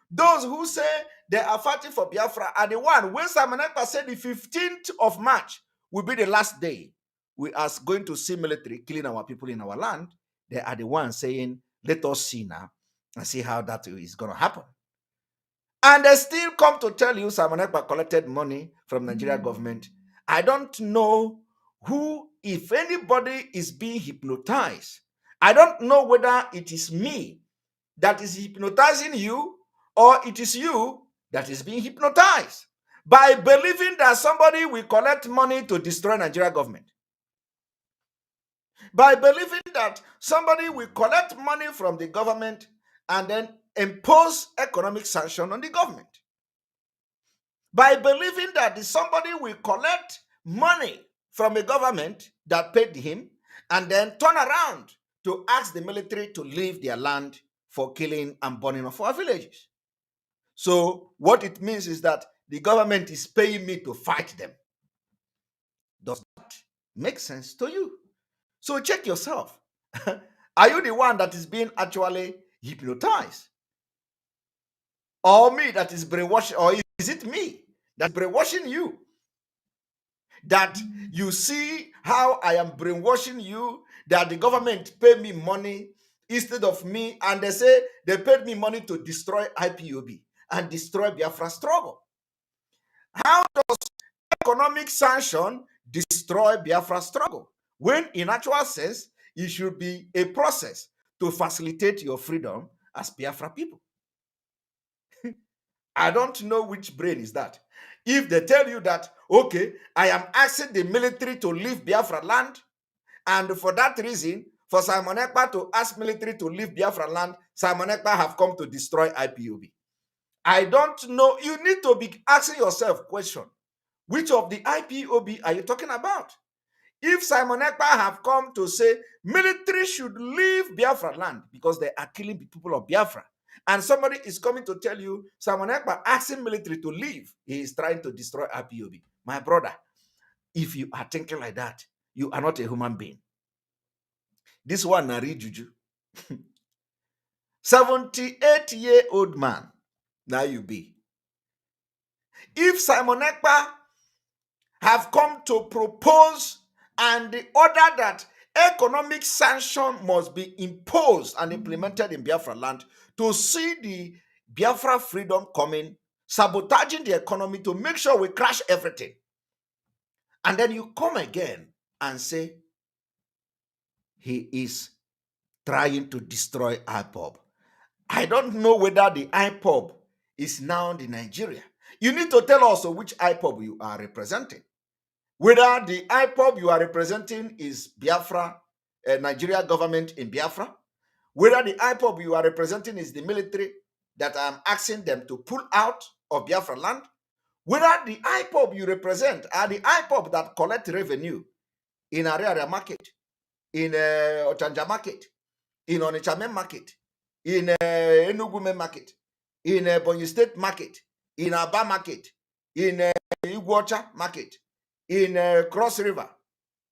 Those who say they are fighting for Biafra are the one, when Simon Ekpa said the 15th of March will be the last day we are going to see military killing our people in our land, they are the ones saying, let us see now and see how that is going to happen. And they still come to tell you Simon Ekpa collected money from Nigeria government. I don't know who, if anybody is being hypnotized. I don't know whether it is me that is hypnotizing you or it is you that is being hypnotized by believing that somebody will collect money to destroy Nigeria government. By believing that somebody will collect money from the government and then impose economic sanction on the government. By believing that somebody will collect money from a government that paid him and then turn around to ask the military to leave their land for killing and burning of our villages. So what it means is that the government is paying me to fight them. Does that make sense to you? So check yourself. Are you the one that is being actually hypnotized? Or me that is brainwashing? Or is it me that's brainwashing you? That you see how I am brainwashing you, that the government pay me money instead of me, and they say they paid me money to destroy IPOB and destroy Biafra struggle. How does economic sanction destroy Biafra struggle? When in actual sense, it should be a process to facilitate your freedom as Biafra people. I don't know which brain is that. If they tell you that, okay, I am asking the military to leave Biafra land, and for that reason, for Simon Ekpa to ask military to leave Biafra land, Simon Ekpa have come to destroy IPOB. I don't know. You need to be asking yourself question. Which of the IPOB are you talking about? If Simon Ekpa have come to say military should leave Biafra land because they are killing the people of Biafra, and somebody is coming to tell you Simon Ekpa asking military to leave, he is trying to destroy IPOB. My brother, if you are thinking like that, you are not a human being. This one, Nari Juju. 78-year-old man, now you be. If Simon Ekpa have come to propose and order that economic sanction must be imposed and implemented in Biafra land to see the Biafra freedom coming, sabotaging the economy to make sure we crash everything. And then you come again and say he is trying to destroy IPOB. I don't know whether the IPOB is now in Nigeria. You need to tell us which IPOB you are representing. Whether the IPOB you are representing is Biafra, Nigeria government in Biafra, whether the IPOB you are representing is the military that I'm asking them to pull out of Biafra land, whether the IPOB you represent are the IPOB that collect revenue in Ariaria market, in Ochanja market, in Onitsha market, in Enugu market, in Bonny State market, in Aba market, in Iguacha market, in Cross River,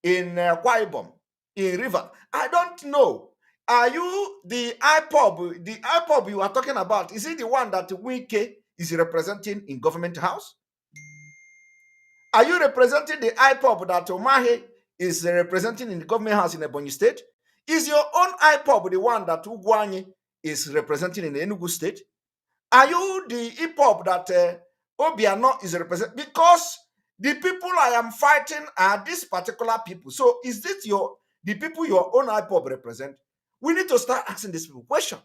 in Akwa Ibom, in River. I don't know. Are you the IPOB? The IPOB you are talking about, is it the one that Wike is representing in government house? Are you representing the IPOB that Omahe is representing in the government house in Ebonyi State? Is your own IPOB the one that Ugwanye is representing in the Enugu State? Are you the IPOB that Obiano is representing? Because the people I am fighting are these particular people. So is this the people your own IPOB represent? We need to start asking these people questions.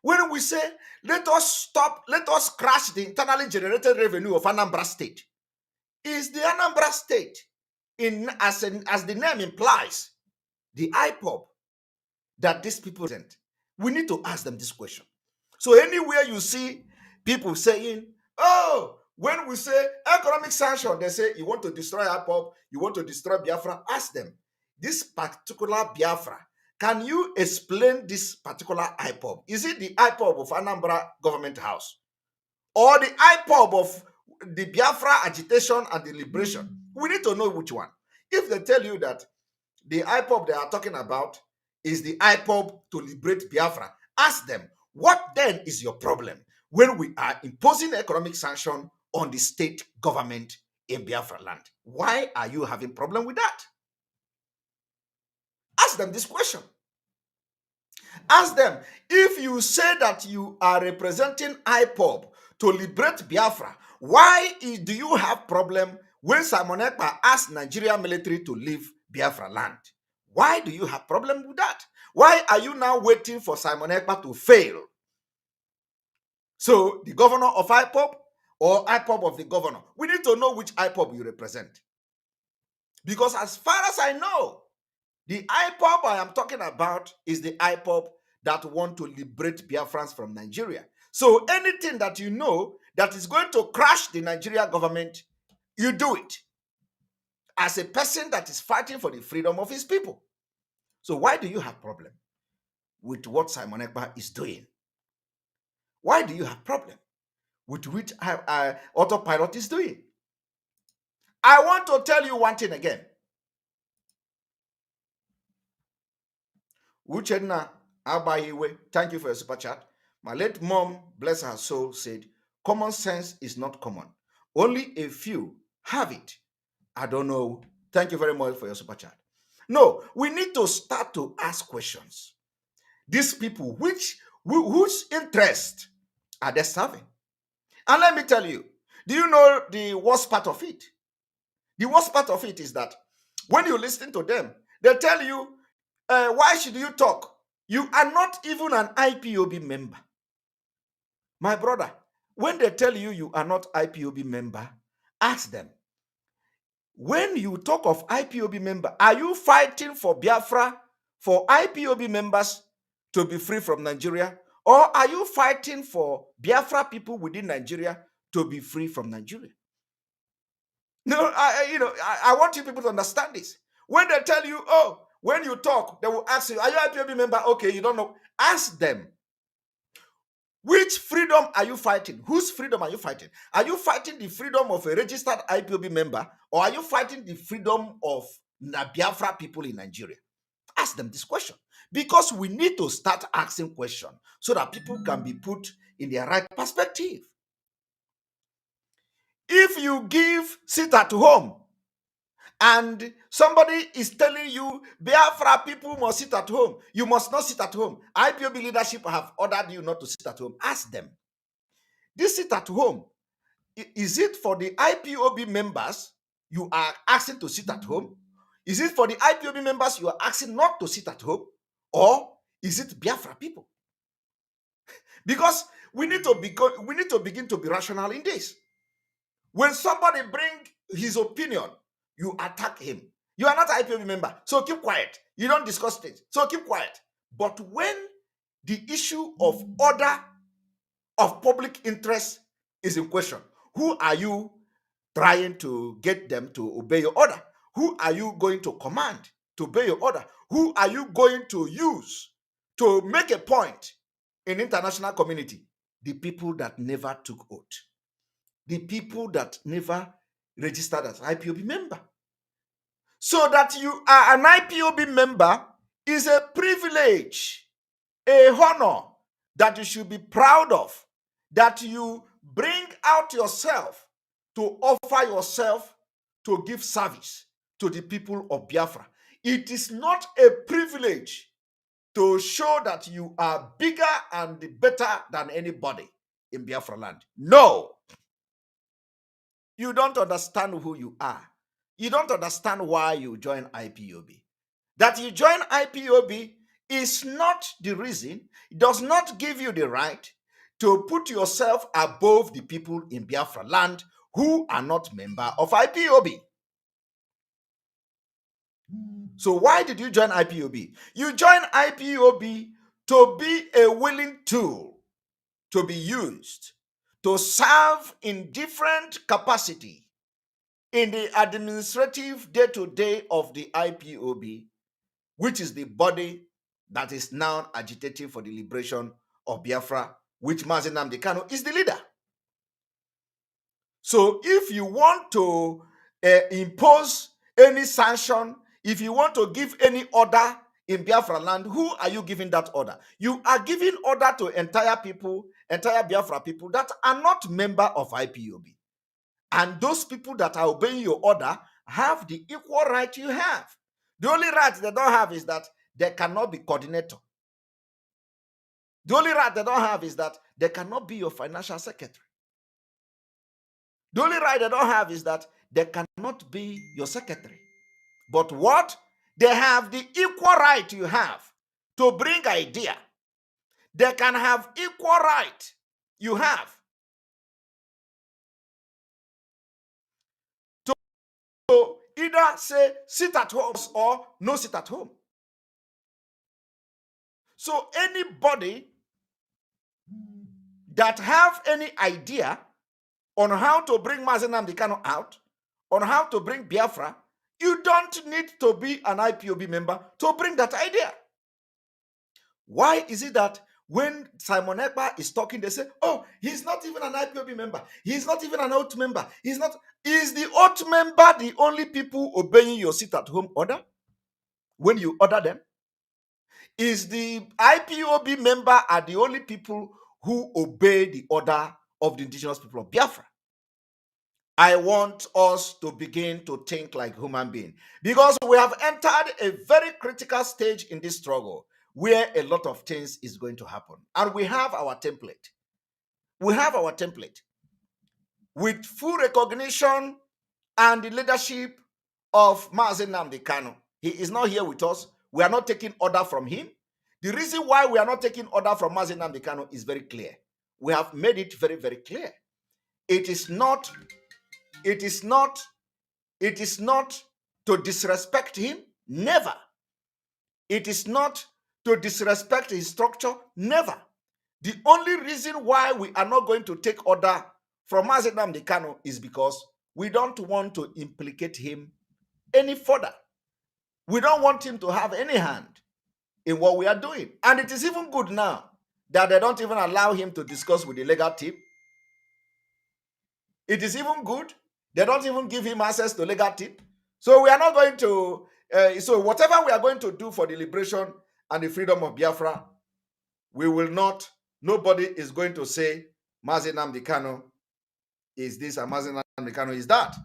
When we say, let us crash the internally generated revenue of Anambra State, is the Anambra State, as the name implies, the IPOB that these people represent? We need to ask them this question. So anywhere you see people saying, oh, when we say economic sanction, they say you want to destroy IPOB, you want to destroy Biafra, ask them, this particular Biafra Can you explain this particular IPOB? Is it the IPOB of Anambra Government House or the IPOB of the Biafra agitation and the liberation? We need to know which one. If they tell you that the IPOB they are talking about is the IPOB to liberate Biafra, ask them, what then is your problem when we are imposing economic sanction on the state government in Biafra land? Why are you having problem with that? Ask them this question. Ask them, if you say that you are representing IPOB to liberate Biafra, why do you have problem when Simon Ekpa asked Nigerian military to leave Biafra land? Why do you have problem with that? Why are you now waiting for Simon Ekpa to fail? So the governor of IPOB or IPOB of the governor, we need to know which IPOB you represent. Because as far as I know, the IPOB I am talking about is the IPOB that want to liberate Biafrans from Nigeria. So anything that you know that is going to crash the Nigeria government, you do it as a person that is fighting for the freedom of his people. So why do you have problem with what Simon Ekpa is doing? Why do you have problem with what Autopilot is doing? I want to tell you one thing again. Uchenna Abayiwe, thank you for your super chat. My late mom, bless her soul, said, common sense is not common. Only a few have it. I don't know. Thank you very much for your super chat. No, we need to start to ask questions. These people, whose interest are they serving? And let me tell you, do you know the worst part of it? The worst part of it is that when you listen to them, they tell you, why should you talk? You are not even an IPOB member. My brother, when they tell you you are not IPOB member, ask them. When you talk of IPOB member, are you fighting for Biafra, for IPOB members to be free from Nigeria? Or are you fighting for Biafra people within Nigeria to be free from Nigeria? No, I want you people to understand this. When they tell you, oh, when you talk, they will ask you, are you IPOB member? Okay, you don't know. Ask them. Which freedom are you fighting? Whose freedom are you fighting? Are you fighting the freedom of a registered IPOB member, or are you fighting the freedom of Biafra people in Nigeria? Ask them this question, because we need to start asking questions so that people can be put in their right perspective. If you give sit at home and somebody is telling you Biafra people must sit at home, you must not sit at home. IPOB leadership have ordered you not to sit at home. Ask them. This sit at home, is it for the IPOB members you are asking to sit at home? Is it for the IPOB members you are asking not to sit at home? Or is it Biafra people? Because we need to begin to be rational in this. When somebody bring his opinion, you attack him. You are not an IPOB member, so keep quiet. You don't discuss things, so keep quiet. But when the issue of order of public interest is in question, who are you trying to get them to obey your order? Who are you going to command to obey your order? Who are you going to use to make a point in international community? The people that never took oath. The people that never registered as IPOB member. So that you are an IPOB member is a privilege, a honor that you should be proud of, that you bring out yourself to offer yourself to give service to the people of Biafra. It is not a privilege to show that you are bigger and better than anybody in Biafra land. No. You don't understand who you are. You don't understand why you join IPOB. That you join IPOB is not the reason, it does not give you the right to put yourself above the people in Biafra land who are not member of IPOB. So why did you join IPOB? You joined IPOB to be a willing tool to be used to serve in different capacity in the administrative day-to-day of the IPOB, which is the body that is now agitating for the liberation of Biafra, which Mazi Nnamdi Kanu is the leader. So if you want to impose any sanction, if you want to give any order in Biafra land, who are you giving that order? You are giving order to entire Biafra people that are not member of IPOB. And those people that are obeying your order have the equal right you have. The only right they don't have is that they cannot be coordinator. The only right they don't have is that they cannot be your financial secretary. The only right they don't have is that they cannot be your secretary. But what? They have the equal right you have to bring idea. They can have equal right you have to either say sit at home or no sit at home. So anybody that have any idea on how to bring Mazi Nnamdi Kanu out, on how to bring Biafra, you don't need to be an IPOB member to bring that idea. Why is it that when Simon Ekpa is talking, they say, oh, he's not even an IPOB member. He's not even an oath member. Is the oath member the only people obeying your sit-at-home order when you order them? Is the IPOB member are the only people who obey the order of the indigenous people of Biafra? I want us to begin to think like human beings, because we have entered a very critical stage in this struggle where a lot of things is going to happen. And we have our template. We have our template with full recognition and the leadership of Mazi Nnamdi Kanu. He is not here with us. We are not taking order from him. The reason why we are not taking order from Mazi Nnamdi Kanu is very clear. We have made it very, very clear. It is not to disrespect him. Never. It is not to disrespect his structure. Never. The only reason why we are not going to take order from Mazi Nnamdi Kanu is because we don't want to implicate him any further. We don't want him to have any hand in what we are doing. And it is even good now that they don't even allow him to discuss with the legal team. It is even good they don't even give him access to legal team. So we are not going to, so whatever we are going to do for the liberation and the freedom of Biafra, we will not, nobody is going to say Mazi Nnamdi Kanu is this and Mazi Nnamdi Kanu is that.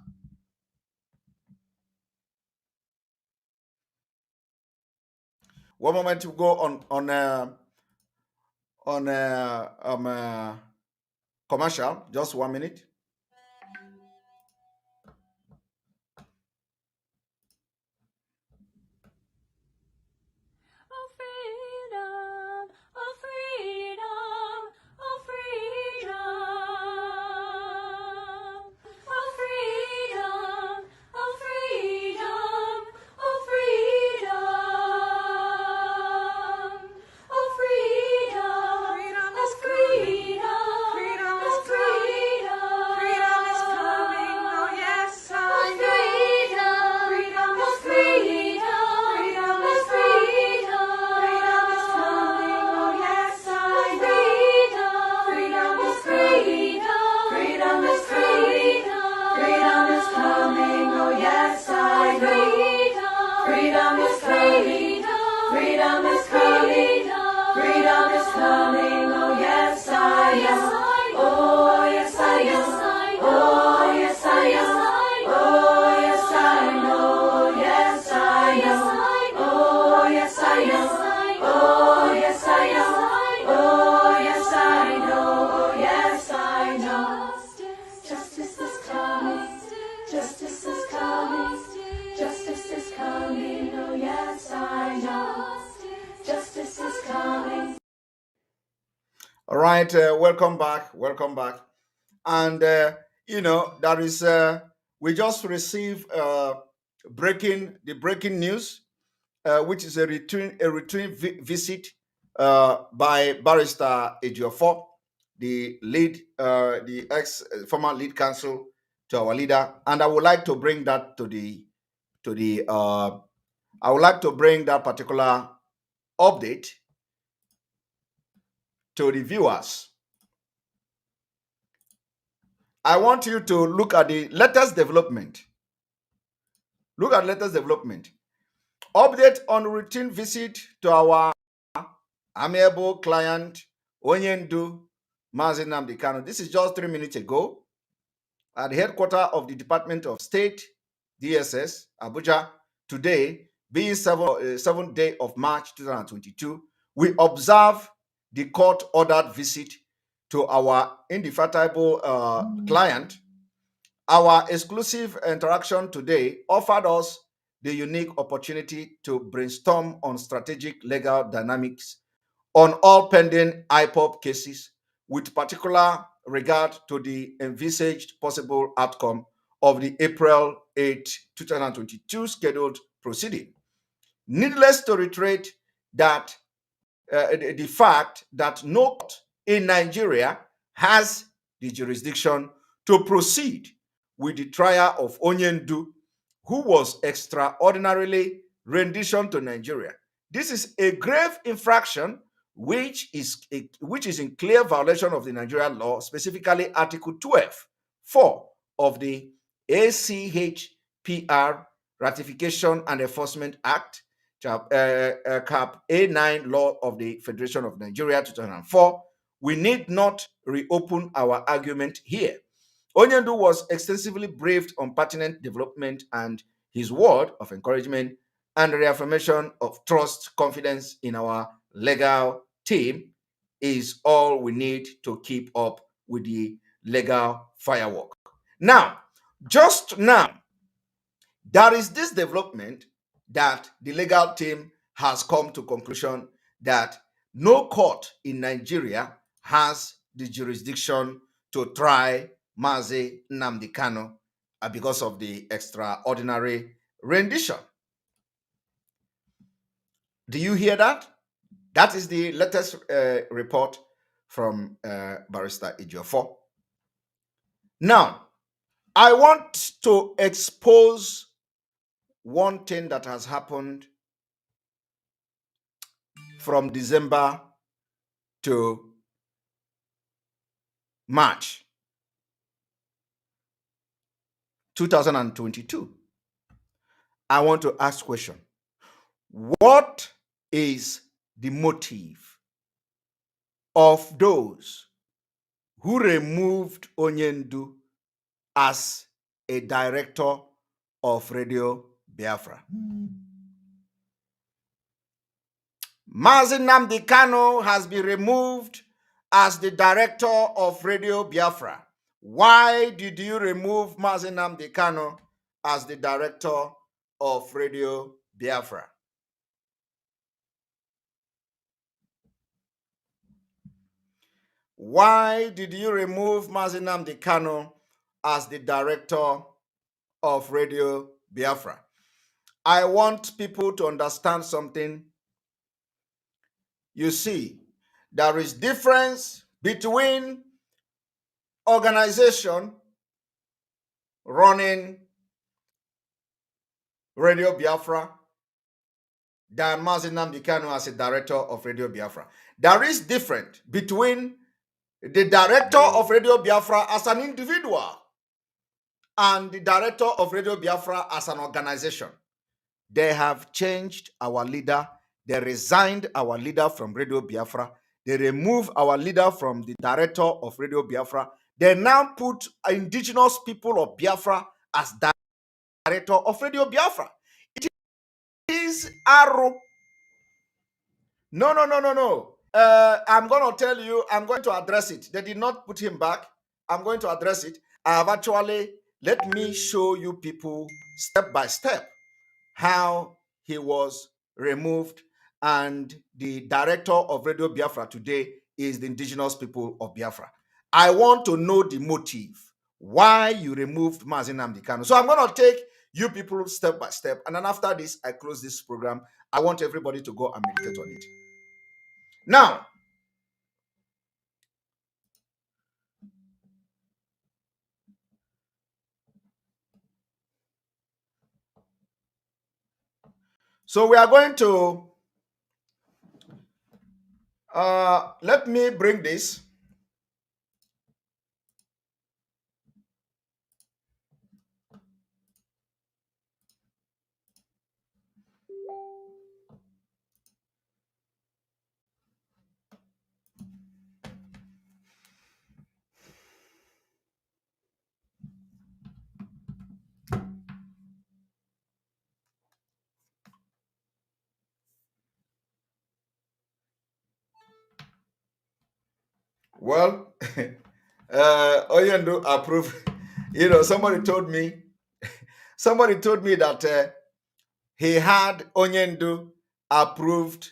One moment to go on commercial, just 1 minute. All right, welcome back. And there is we just received the breaking news, which is a return visit by Barrister Ejiofor, the former lead counsel to our leader, and I would like to bring that I would like to bring that particular update to the viewers. I want you to look at the latest development. Look at latest development. Update on routine visit to our amiable client, Onyendu Mazi Nnamdi Kanu. This is just 3 minutes ago at the headquarters of the Department of State, DSS, Abuja. Today, being 7th day of March 2022, we observe the court-ordered visit to our indefatigable client. Our exclusive interaction today offered us the unique opportunity to brainstorm on strategic legal dynamics on all pending IPOP cases, with particular regard to the envisaged possible outcome of the April 8, 2022 scheduled proceeding. Needless to reiterate that the fact that no court in Nigeria has the jurisdiction to proceed with the trial of Onyendu, who was extraordinarily renditioned to Nigeria. This is a grave infraction which is in clear violation of the Nigerian law, specifically Article 12(4) of the ACHPR Ratification and Enforcement Act, Cap A9 Law of the Federation of Nigeria 2004. We need not reopen our argument here. Onyendu was extensively briefed on pertinent development, and his word of encouragement and reaffirmation of trust, confidence in our legal team is all we need to keep up with the legal firework. Now, just now, there is this development that the legal team has come to conclusion that no court in Nigeria has the jurisdiction to try Mazi Nnamdi Kanu because of the extraordinary rendition. Do you hear that? That is the latest report from Barrister Ejiofor. Now, I want to expose one thing that has happened from December to March 2022. I want to ask a question. What is the motive of those who removed Onyendu as a director of Radio Biafra? Mazi Nnamdi Kanu has been removed as the director of Radio Biafra. Why did you remove Mazi Nnamdi Kanu as the director of Radio Biafra? Why did you remove Mazi Nnamdi Kanu as the director of Radio Biafra? I want people to understand something. You see, there is difference between organization running Radio Biafra than Mazi Nnamdi Kanu as a director of Radio Biafra. There is difference between the director of Radio Biafra as an individual and the director of Radio Biafra as an organization. They have changed our leader. They resigned our leader from Radio Biafra. They removed our leader from the director of Radio Biafra. They now put indigenous people of Biafra as director of Radio Biafra. It is arrow. No. I'm going to tell you, I'm going to address it. They did not put him back. I'm going to address it. I have actually, let me show you people step by step how he was removed, and the director of Radio Biafra today is the indigenous people of Biafra. I want to know the motive why you removed Mazi Nnamdi Kanu. So I'm going to take you people step by step, and then after this, I close this program. I want everybody to go and meditate on it. Now, so we are going to Let me bring this. Well, Oyendo approve. Somebody told me that he had Onyendo approved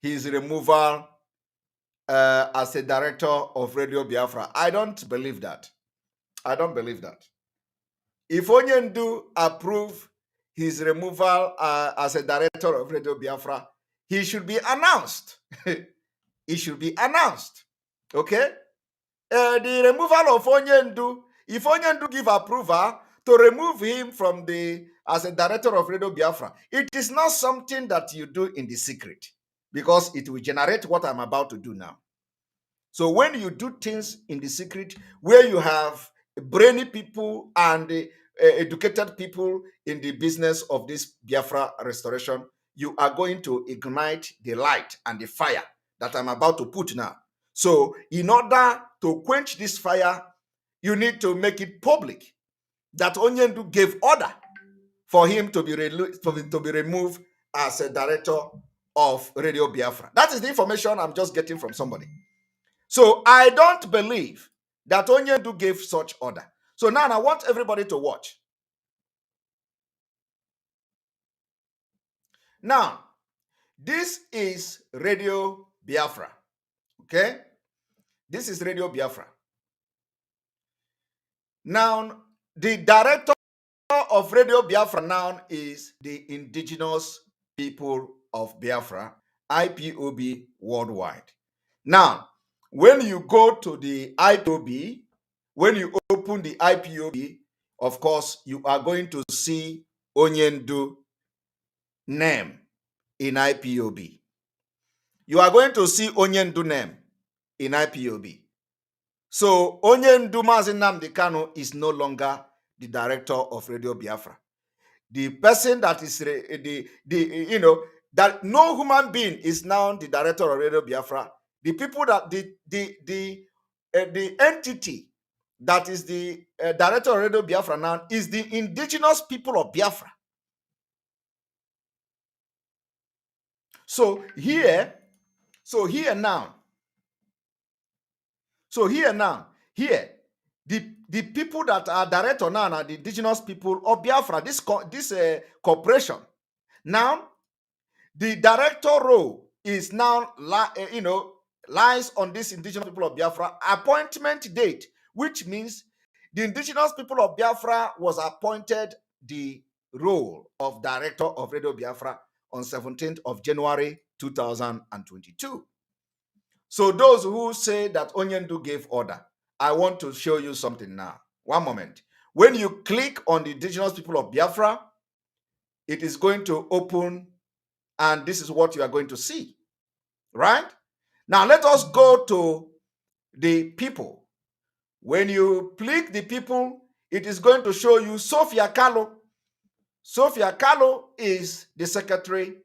his removal as a director of Radio Biafra. I don't believe that. I don't believe that. If Onyendu approved his removal as a director of Radio Biafra, he should be announced. It should be announced. Okay? The removal of Onyendu, if Onyendu give approval to remove him from the as a director of Radio Biafra, it is not something that you do in the secret because it will generate what I'm about to do now. So when you do things in the secret, where you have brainy people and educated people in the business of this Biafra restoration, you are going to ignite the light and the fire that I'm about to put now. So in order to quench this fire, you need to make it public that Onyendu gave order for him to be removed as a director of Radio Biafra. That is the information I'm just getting from somebody. So I don't believe that Onyendu gave such order. So now I want everybody to watch. Now, this is Radio Biafra. Okay? This is Radio Biafra. Now, the director of Radio Biafra now is the Indigenous People of Biafra, IPOB worldwide. Now, when you go to the IPOB, when you open the IPOB, of course, you are going to see Onyendu name in IPOB. You are going to see Onyendu name in IPOB. So Onyendu Mazi Nnamdi Kanu is no longer the director of Radio Biafra. The person that is that no human being is now the director of Radio Biafra. The people that the entity that is the director of Radio Biafra now is the indigenous people of Biafra. So here now, the people that are director now are the indigenous people of Biafra, this corporation. Now, the director role is now, lies on this indigenous people of Biafra appointment date, which means the indigenous people of Biafra was appointed the role of director of Radio Biafra on 17th of January 2022. So those who say that Onyendu gave order, I want to show you something now. One moment. When you click on the indigenous people of Biafra, it is going to open, and this is what you are going to see. Right? Now let us go to the people. When you click the people, it is going to show you Sophia Kalo. Sophia Kalo is the secretary,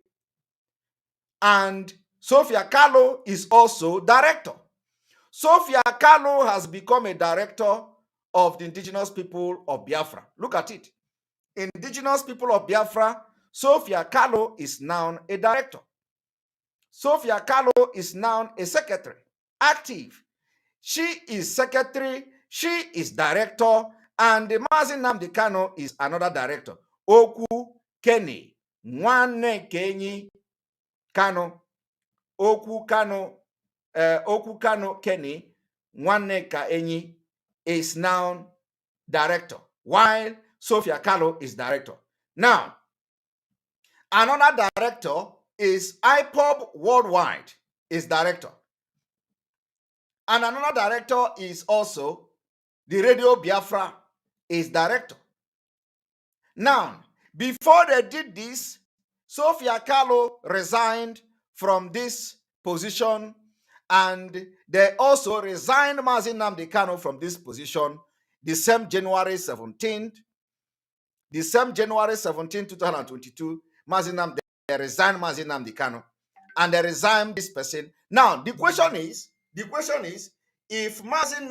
and Sophia Kalo is also director. Sophia Kalo has become a director of the indigenous people of Biafra. Look at it. Indigenous people of Biafra, Sophia Kalo is now a director. Sophia Kalo is now a secretary, active. She is secretary, she is director, and the Mazi Nnamdi Kanu is another director. Okwu Kenny, Nwanne Kenyi Kanu, Okwu Kanu Kenny, Nwanne Ka Enyi is now director, while Sophia Kalo is director. Now, another director is IPOB Worldwide, is director. And another director is also the Radio Biafra, is director. Now, before they did this, Sophia Kalo resigned from this position And they also resigned Mazi Nnamdi Kanu from this position the same January 17th, 2022, they resigned Mazi Nnamdi Kanu, and they resigned this person. Now, the question is, if Mazi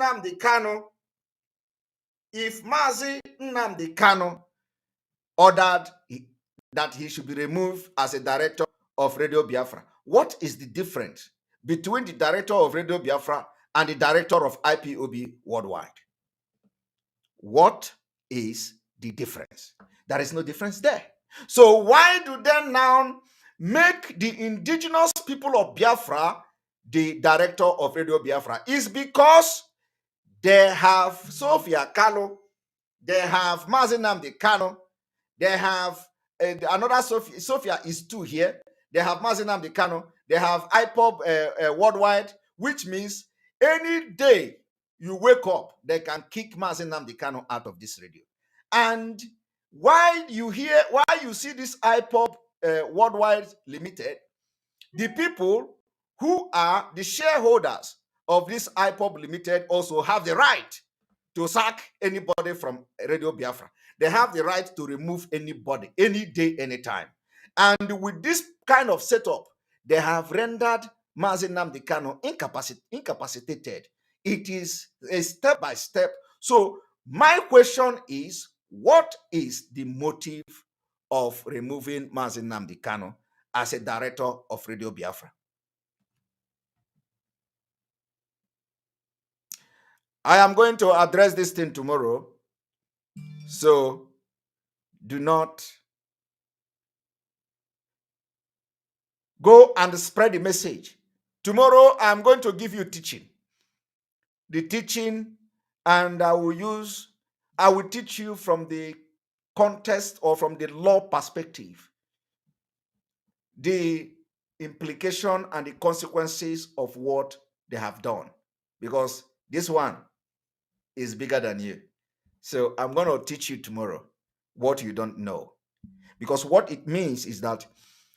Nnamdi Kanu ordered that he should be removed as a director of Radio Biafra, what is the difference between the director of Radio Biafra and the director of IPOB worldwide? What is the difference? There is no difference there. So why do they now make the indigenous people of Biafra the director of Radio Biafra? It's because they have Sophia Kalo, they have Mazi Nnamdi Kanu, they have another Sophia is two here. They have Mazi Nnamdi Kanu, they have IPOB worldwide, which means any day you wake up, they can kick Mazi Nnamdi Kanu out of this radio. And while you see this IPOB worldwide limited, the people who are the shareholders of this IPOB limited also have the right to sack anybody from Radio Biafra. They have the right to remove anybody, any day, anytime. And with this kind of setup, they have rendered Mazi Nnamdi Kanu incapacitated. It is a step by step. So my question is, what is the motive of removing Mazi Nnamdi Kanu as a director of Radio Biafra? I am going to address this thing tomorrow, so do not go and spread the message. Tomorrow, I am going to give you teaching. The teaching, and I will teach you from the context or from the law perspective, the implication and the consequences of what they have done, because this one is bigger than you. So I'm going to teach you tomorrow what you don't know, because what it means is that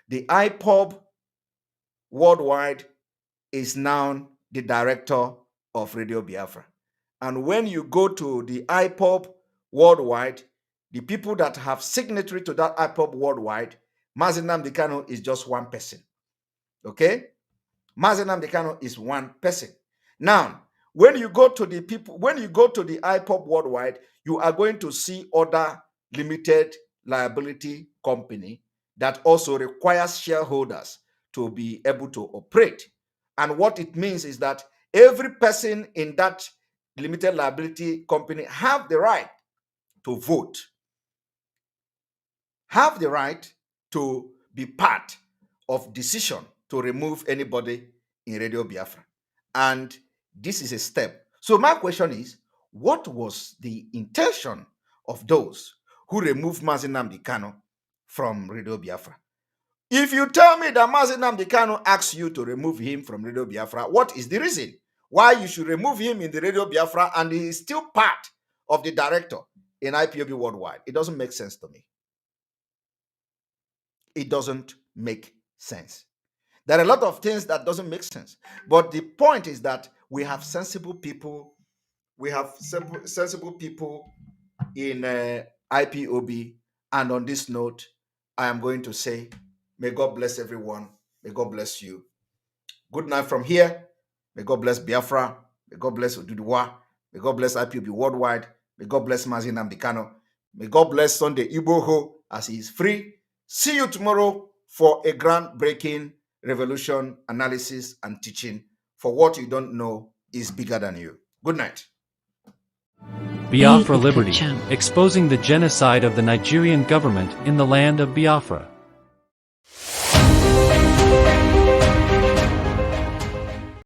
the IPOB worldwide is now the director of Radio Biafra. And when you go to the IPOB worldwide, the people that have signatory to that IPOB worldwide, Mazi Nnamdi Kanu is just one person. Okay? Mazi Nnamdi Kanu is one person. Now, when you go to the IPOB worldwide, you are going to see other limited liability company that also requires shareholders to be able to operate. And what it means is that every person in that limited liability company have the right to vote, have the right to be part of decision to remove anybody in Radio Biafra. And this is a step. So my question is, what was the intention of those who removed Mazi Nnamdi Kanu from Radio Biafra? If you tell me that Mazi Nnamdi Kanu asks you to remove him from Radio Biafra, what is the reason why you should remove him in the Radio Biafra and he is still part of the director in IPOB worldwide? It doesn't make sense to me. It doesn't make sense. There are a lot of things that doesn't make sense. But the point is that we have sensible people. We have sensible people in IPOB. And on this note, I am going to say, may God bless everyone. May God bless you. Good night from here. May God bless Biafra. May God bless Oduduwa. May God bless IPOB worldwide. May God bless Mazi Nnamdi Kanu. May God bless Sunday Igboho as he is free. See you tomorrow for a groundbreaking revolution analysis and teaching. For what you don't know is bigger than you. Good night. Biafra Liberty, exposing the genocide of the Nigerian government in the land of Biafra.